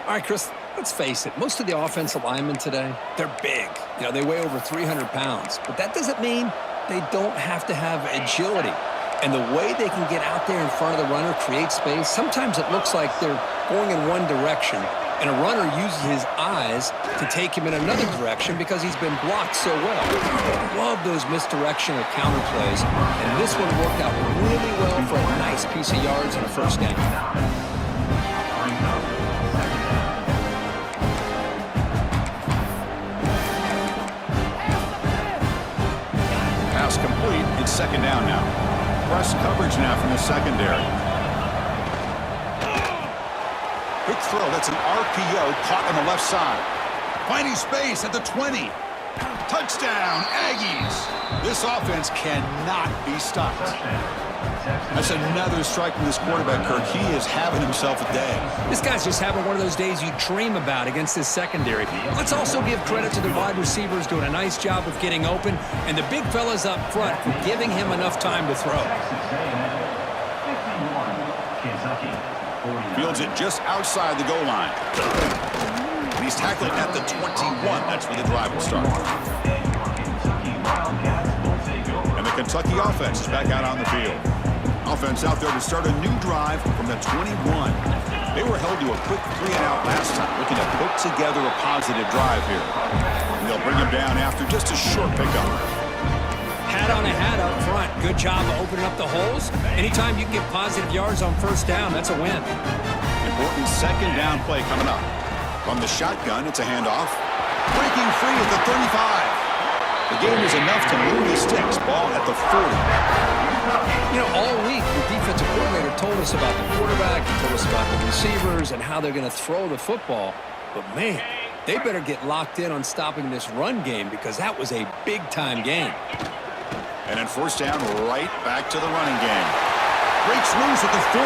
All right, Chris, let's face it. Most of the offensive linemen today, they're big. You know, they weigh over 300 pounds. But that doesn't mean they don't have to have agility. And the way they can get out there in front of the runner, create space, sometimes it looks like they're going in one direction, and a runner uses his eyes to take him in another direction because he's been blocked so well. I love those misdirection or counter plays, and this one worked out really well for a nice piece of yards and a 1st down. Pass complete. It's 2nd down now. Press coverage now from the secondary. Quick throw. That's an RPO caught on the left side. Finding space at the 20. Touchdown, Aggies. This offense cannot be stopped. That's another strike from this quarterback, Kirk. He is having himself a day. This guy's just having one of those days you dream about against this secondary. Let's also give credit to the wide receivers doing a nice job of getting open, and the big fellas up front for giving him enough time to throw. Fields it just outside the goal line. And he's tackled at the 21. That's where the drive will start. And the Kentucky offense is back out on the field. Offense out there to start a new drive from the 21. They were held to a quick 3-and-out last time, looking to put together a positive drive here. And they'll bring him down after just a short pickup. Hat on a hat up front. Good job of opening up the holes. Anytime you can get positive yards on first down, that's a win. Important second down play coming up. From the shotgun, it's a handoff. Breaking free at the 35. The game is enough to move the sticks. Ball at the 40. You know, all week, the defensive coordinator told us about the quarterback, he told us about the receivers and how they're going to throw the football. But, man, they better get locked in on stopping this run game because that was a big-time game. And then first down, right back to the running game. Breaks loose at the 40.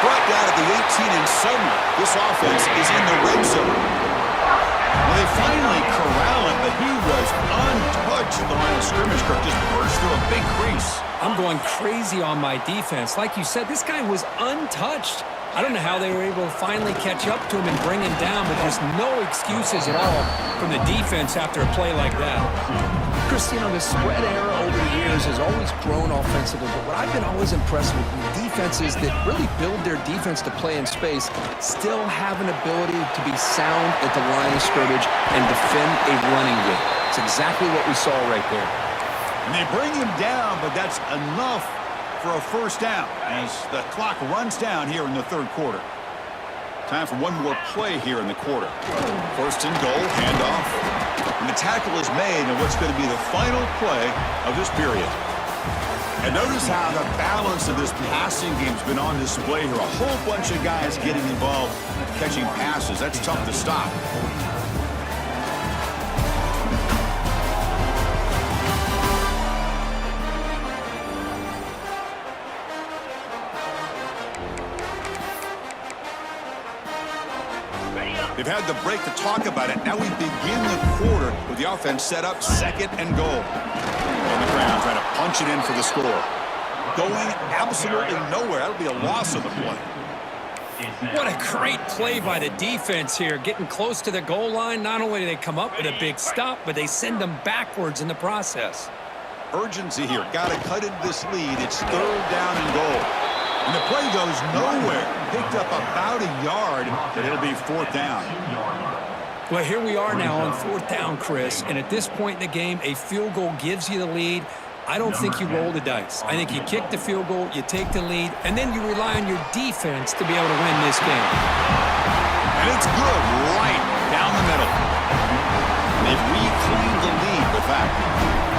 Brought down at the 18, and suddenly this offense is in the red zone. Well, they finally corral him, but he was untouched at the line of scrimmage. Kirk just burst through a big crease. I'm going crazy on my defense. Like you said, this guy was untouched. I don't know how they were able to finally catch up to him and bring him down, but there's no excuses at all from the defense after a play like that. Chris, you know, the spread era over the years has always grown offensively, but what I've been always impressed with defenses that really build their defense to play in space still have an ability to be sound at the line of scrimmage and defend a running game. It's exactly what we saw right there. And they bring him down, but that's enough for a first down as the clock runs down here in the third quarter. Time for one more play here in the quarter. First and goal, handoff. And the tackle is made in what's going to be the final play of this period. And notice how the balance of this passing game's been on display here. A whole bunch of guys getting involved catching passes. That's tough to stop. They've had the break to talk about it. Now we begin the quarter with the offense set up, second and goal. On the ground, trying to punch it in for the score. Going absolutely nowhere. That'll be a loss of the play. What a great play by the defense here. Getting close to the goal line, not only do they come up with a big stop, but they send them backwards in the process. Urgency here. Got to cut into this lead. It's third down and goal. And the play goes nowhere. Picked up about a yard, but it'll be fourth down. Well, here we are now on fourth down, Chris, and at this point in the game, a field goal gives you the lead. I don't think you roll the dice. I think you kick the field goal, you take the lead, and then you rely on your defense to be able to win this game. And it's good right down the middle. And they've reclaimed the lead with that.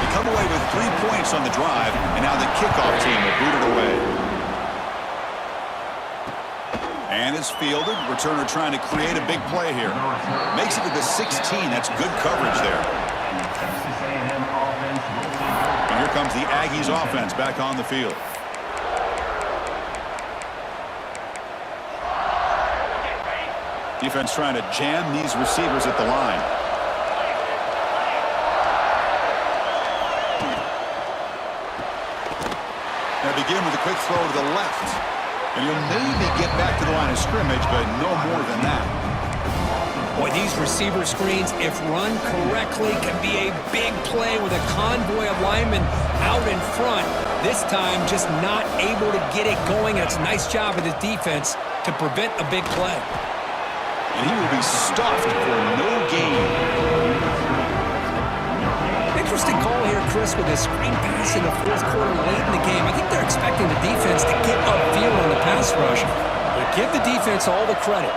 They come away with 3 points on the drive, and now the kickoff team will boot it away. And it's fielded. Returner trying to create a big play here. Makes it to the 16. That's good coverage there. And here comes the Aggies offense back on the field. Defense trying to jam these receivers at the line. Now begin with a quick throw to the left. And you'll maybe get back to the line of scrimmage, but no more than that. Boy, these receiver screens, if run correctly, can be a big play with a convoy of linemen out in front. This time, just not able to get it going. It's a nice job of the defense to prevent a big play. And he will be stuffed for no gain. Interesting call here, Chris, with a screen pass in the fourth quarter late in the game. I think they're expecting the defense to get upfield on the pass rush. But give the defense all the credit.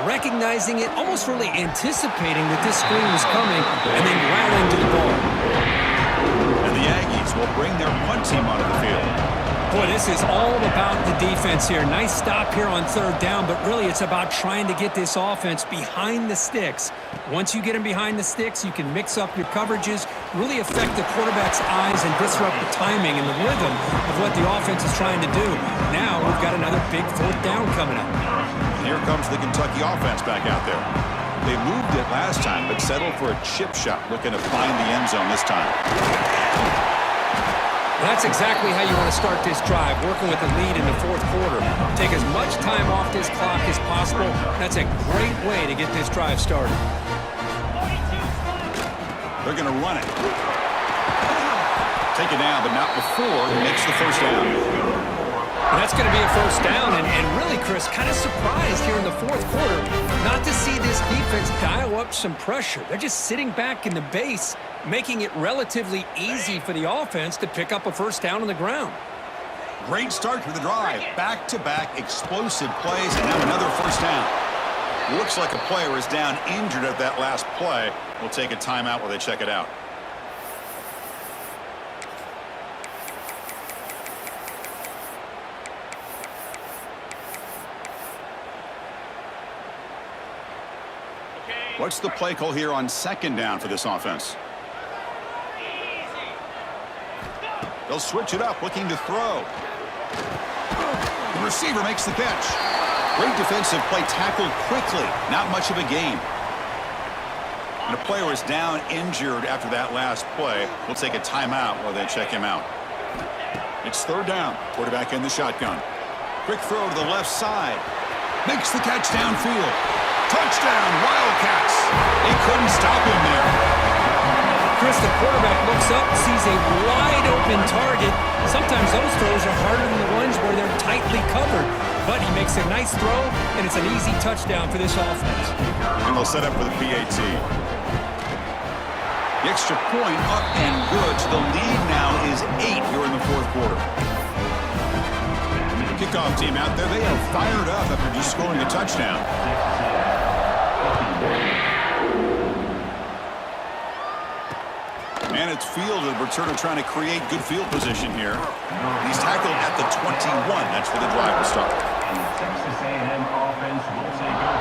Recognizing it, almost really anticipating that this screen was coming, and then rallying to the ball. And the Aggies will bring their punt team onto the field. Boy, this is all about the defense here. Nice stop here on third down, but really it's about trying to get this offense behind the sticks. Once you get them behind the sticks, you can mix up your coverages, really affect the quarterback's eyes and disrupt the timing and the rhythm of what the offense is trying to do. Now we've got another big fourth down coming up. And here comes the Kentucky offense back out there. They moved it last time, but settled for a chip shot, looking to find the end zone this time. That's exactly how you want to start this drive, working with a lead in the fourth quarter. Take as much time off this clock as possible. That's a great way to get this drive started. They're going to run it. Take it down, but not before he makes the first down. And that's going to be a first down, and really, Chris, kind of surprised here in the fourth quarter not to see this defense dial up some pressure. They're just sitting back in the base, making it relatively easy for the offense to pick up a first down on the ground. Great start to the drive. Back-to-back explosive plays, and now another first down. Looks like a player is down injured at that last play. We'll take a timeout while they check it out. What's the play call here on second down for this offense? They'll switch it up, looking to throw. The receiver makes the catch. Great defensive play, tackled quickly. Not much of a gain. And a player is down injured after that last play. We'll take a timeout while they check him out. It's third down. Quarterback in the shotgun. Quick throw to the left side. Makes the catch downfield. Touchdown, Wildcats. They couldn't stop him there. Chris, the quarterback looks up, sees a wide-open target. Sometimes those throws are harder than the ones where they're tightly covered. But he makes a nice throw, and it's an easy touchdown for this offense. And they'll set up for the PAT. The extra point up and good. So the lead now is 8 here in the fourth quarter. The kickoff team out there, they are fired up after just scoring a touchdown. And it's fielded. Returner trying to create good field position here. He's tackled at the 21. That's where the drive will start.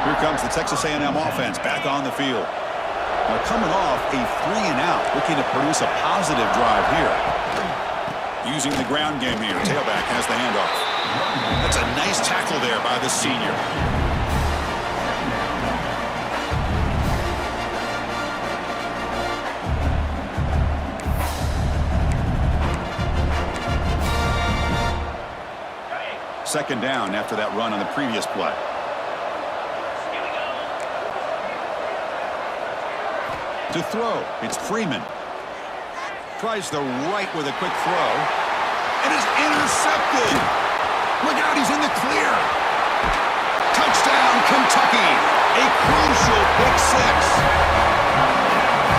Here comes the Texas A&M offense back on the field. Now coming off a 3-and-out, looking to produce a positive drive here. Using the ground game here. Tailback has the handoff. That's a nice tackle there by the senior. Second down after that run on the previous play. To throw, it's Freeman. Tries the right with a quick throw. And is intercepted. Look out, he's in the clear. Touchdown, Kentucky. A crucial pick six.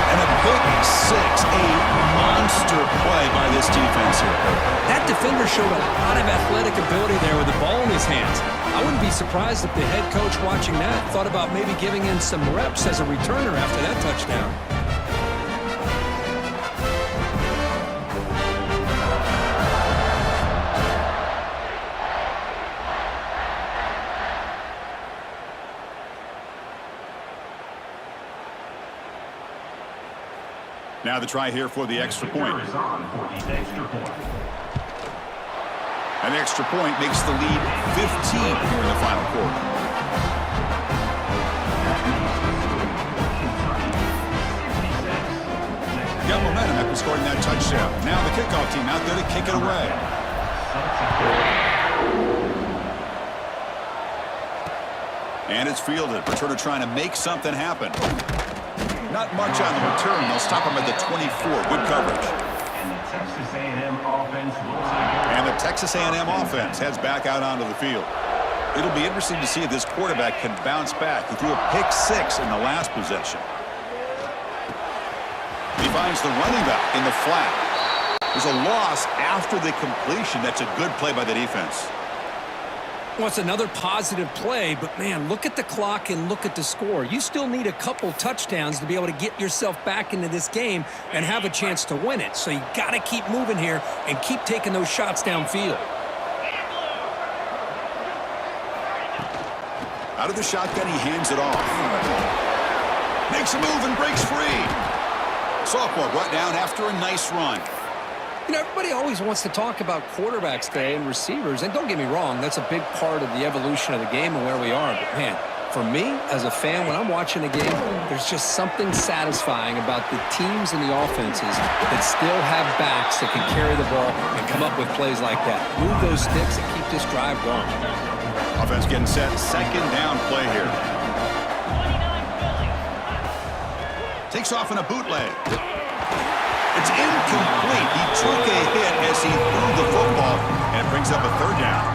And a pick six, a monster play by this defense here. That defender showed a lot of athletic ability there with the ball in his hands. I wouldn't be surprised if the head coach watching that thought about maybe giving him some reps as a returner after that touchdown. Now the try here for the extra point. An extra point makes the lead 15 here in the final quarter. Got momentum after scoring that touchdown. Now the kickoff team out there to kick it away. And it's fielded. Returner trying to make something happen. Not much on the return. They'll stop him at the 24. Good coverage. And the Texas A&M offense heads back out onto the field. It'll be interesting to see if this quarterback can bounce back. He threw a pick six in the last possession. He finds the running back in the flat. There's a loss after the completion. That's a good play by the defense. Well, it's another positive play, but man, look at the clock and look at the score. You still need a couple touchdowns to be able to get yourself back into this game and have a chance to win it. So you got to keep moving here and keep taking those shots downfield. Out of the shotgun, he hands it off. Makes a move and breaks free. Sophomore brought down after a nice run. You know, everybody always wants to talk about quarterbacks today and receivers, and don't get me wrong, that's a big part of the evolution of the game and where we are. But, man, for me, as a fan, when I'm watching a game, there's just something satisfying about the teams and the offenses that still have backs that can carry the ball and come up with plays like that. Move those sticks and keep this drive going. Offense getting set. Second down play here. Takes off in a bootleg. It's incomplete. He took a hit as he threw the football, and it brings up a third down.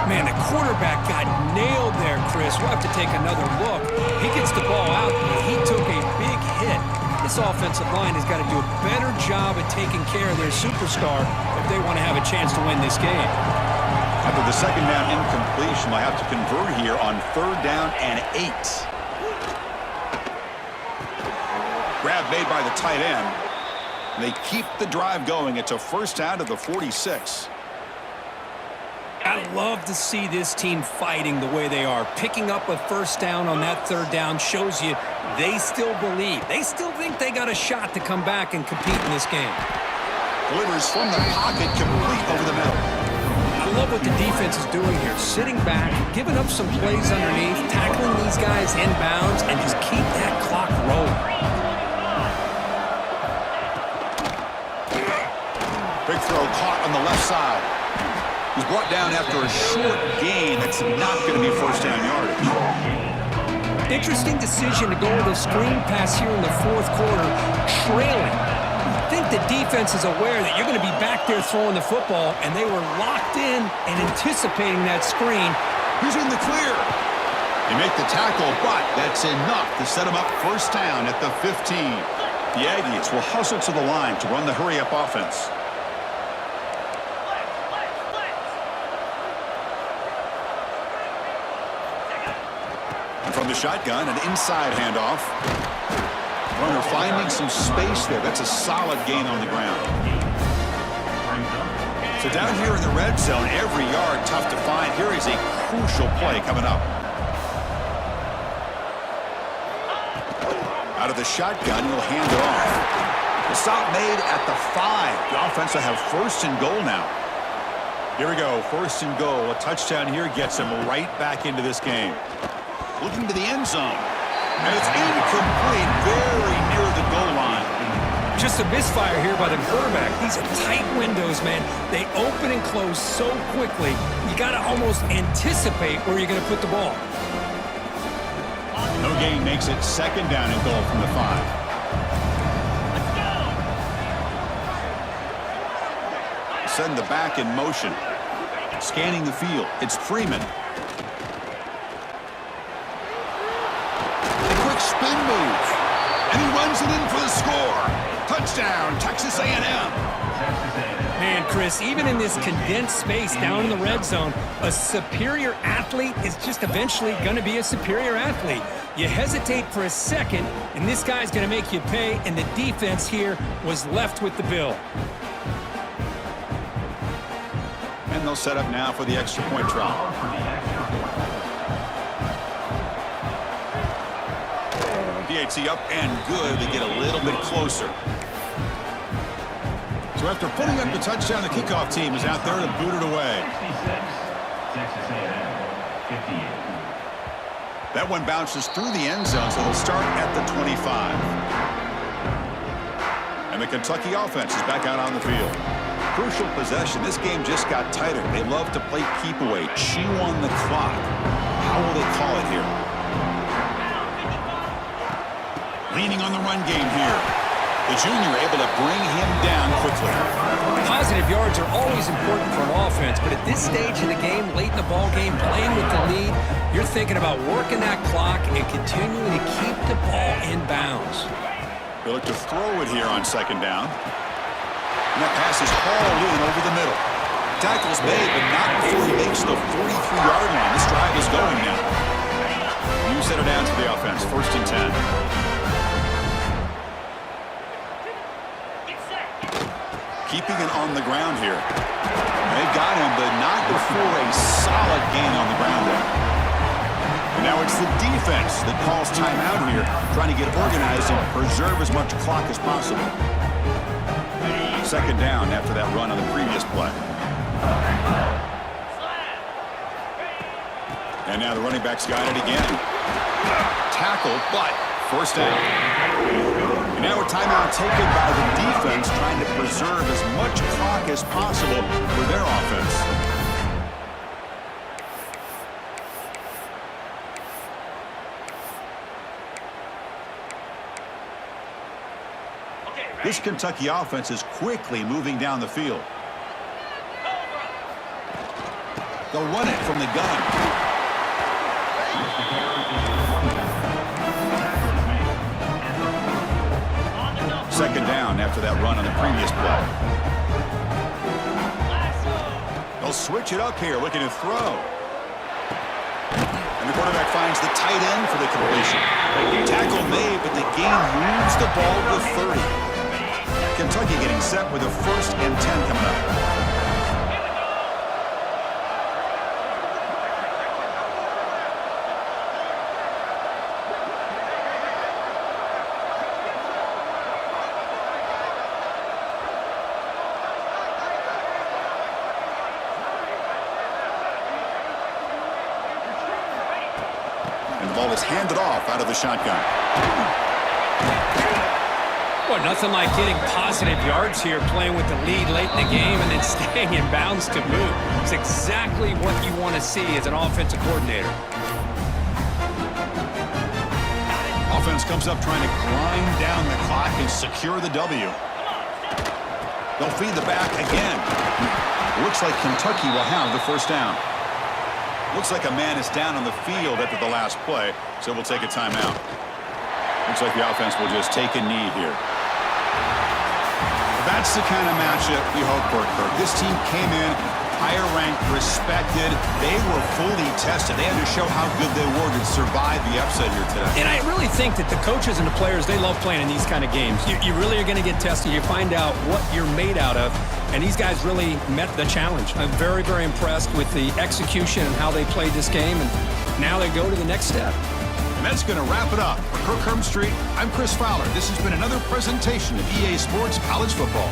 Man, the quarterback got nailed there, Chris. We'll have to take another look. He gets the ball out, but he took a big hit. This offensive line has got to do a better job at taking care of their superstar if they want to have a chance to win this game. After the second down incompletion, they'll have to convert here on third down and 8. Grab made by the tight end. They keep the drive going. It's a first down to the 46. I love to see this team fighting the way they are. Picking up a first down on that third down shows you they still believe. They still think they got a shot to come back and compete in this game. Delivers from the pocket, complete over the middle. I love what the defense is doing here. Sitting back, giving up some plays underneath, tackling these guys inbounds, and just keep that clock rolling. Big throw caught on the left side. He's brought down after a short gain. That's not going to be first down yardage. Interesting decision to go with a screen pass here in the fourth quarter, trailing. I think the defense is aware that you're going to be back there throwing the football, and they were locked in and anticipating that screen. Who's in the clear? They make the tackle, but that's enough to set him up first down at the 15. The Aggies will hustle to the line to run the hurry-up offense. From the shotgun, an inside handoff. Runner finding some space there. That's a solid gain on the ground. So down here in the red zone, every yard tough to find. Here is a crucial play coming up. Out of the shotgun, he'll hand it off. The stop made at the 5. The offense will have first and goal now. Here we go, first and goal. A touchdown here gets him right back into this game. Looking to the end zone. And it's incomplete, very near the goal line. Just a misfire here by the quarterback. These are tight windows, man. They open and close so quickly. You got to almost anticipate where you're going to put the ball. No gain makes it second down and goal from the 5. Send the back in motion. Scanning the field. It's Freeman. Spin move, and he runs it in for the score. Touchdown, Texas A&M. Man, Chris, even in this condensed space down in the red zone, a superior athlete is just eventually going to be a superior athlete. You hesitate for a second, and this guy's going to make you pay, and the defense here was left with the bill. And they'll set up now for the extra point try. DHC up and good. They get a little bit closer. So after putting up the touchdown, the kickoff team is out there to boot it away. Texas A&M, 58. That one bounces through the end zone, so they'll start at the 25. And the Kentucky offense is back out on the field. Crucial possession. This game just got tighter. They love to play keep away, chew on the clock. How will they call it here? Leaning on the run game here. The junior able to bring him down quickly. Positive yards are always important for an offense, but at this stage of the game, late in the ball game, playing with the lead, you're thinking about working that clock and continuing to keep the ball in bounds. They look to throw it here on second down. And that pass is hauled in over the middle. Tackle's made, but not before he makes the 43-yard line. This drive is going now. You set it down to the offense, first and 10. Keeping it on the ground here. They've got him, but not before a solid gain on the ground there. And Now it's the defense that calls timeout here, trying to get organized and preserve as much clock as possible. Second down after that run on the previous play. And now the running back's got it again. Tackle, but first down. And now a timeout taken by the defense, trying to preserve as much clock as possible for their offense. This Kentucky offense is quickly moving down the field. They'll run it from the gun. Second down after that run on the previous play. They'll switch it up here, looking to throw. And the quarterback finds the tight end for the completion. Tackle made, but the game moves the ball to 30. Kentucky getting set with a 1st and 10 coming up. And the ball is handed off out of the shotgun. Well, nothing like getting positive yards here, playing with the lead late in the game and then staying in bounds to move. It's exactly what you want to see as an offensive coordinator. Offense comes up trying to grind down the clock and secure the W. They'll feed the back again. Looks like Kentucky will have the first down. Looks like a man is down on the field after the last play, so we'll take a timeout. Looks like the offense will just take a knee here. That's the kind of matchup you hope for, Kirk. This team came in higher ranked, respected. They were fully tested. They had to show how good they were to survive the upset here today. And I really think that the coaches and the players, they love playing in these kind of games. You really are going to get tested. You find out what you're made out of. And these guys really met the challenge. I'm very, very impressed with the execution and how they played this game. And now they go to the next step. And that's going to wrap it up. For Kirk Street, I'm Chris Fowler. This has been another presentation of EA Sports College Football.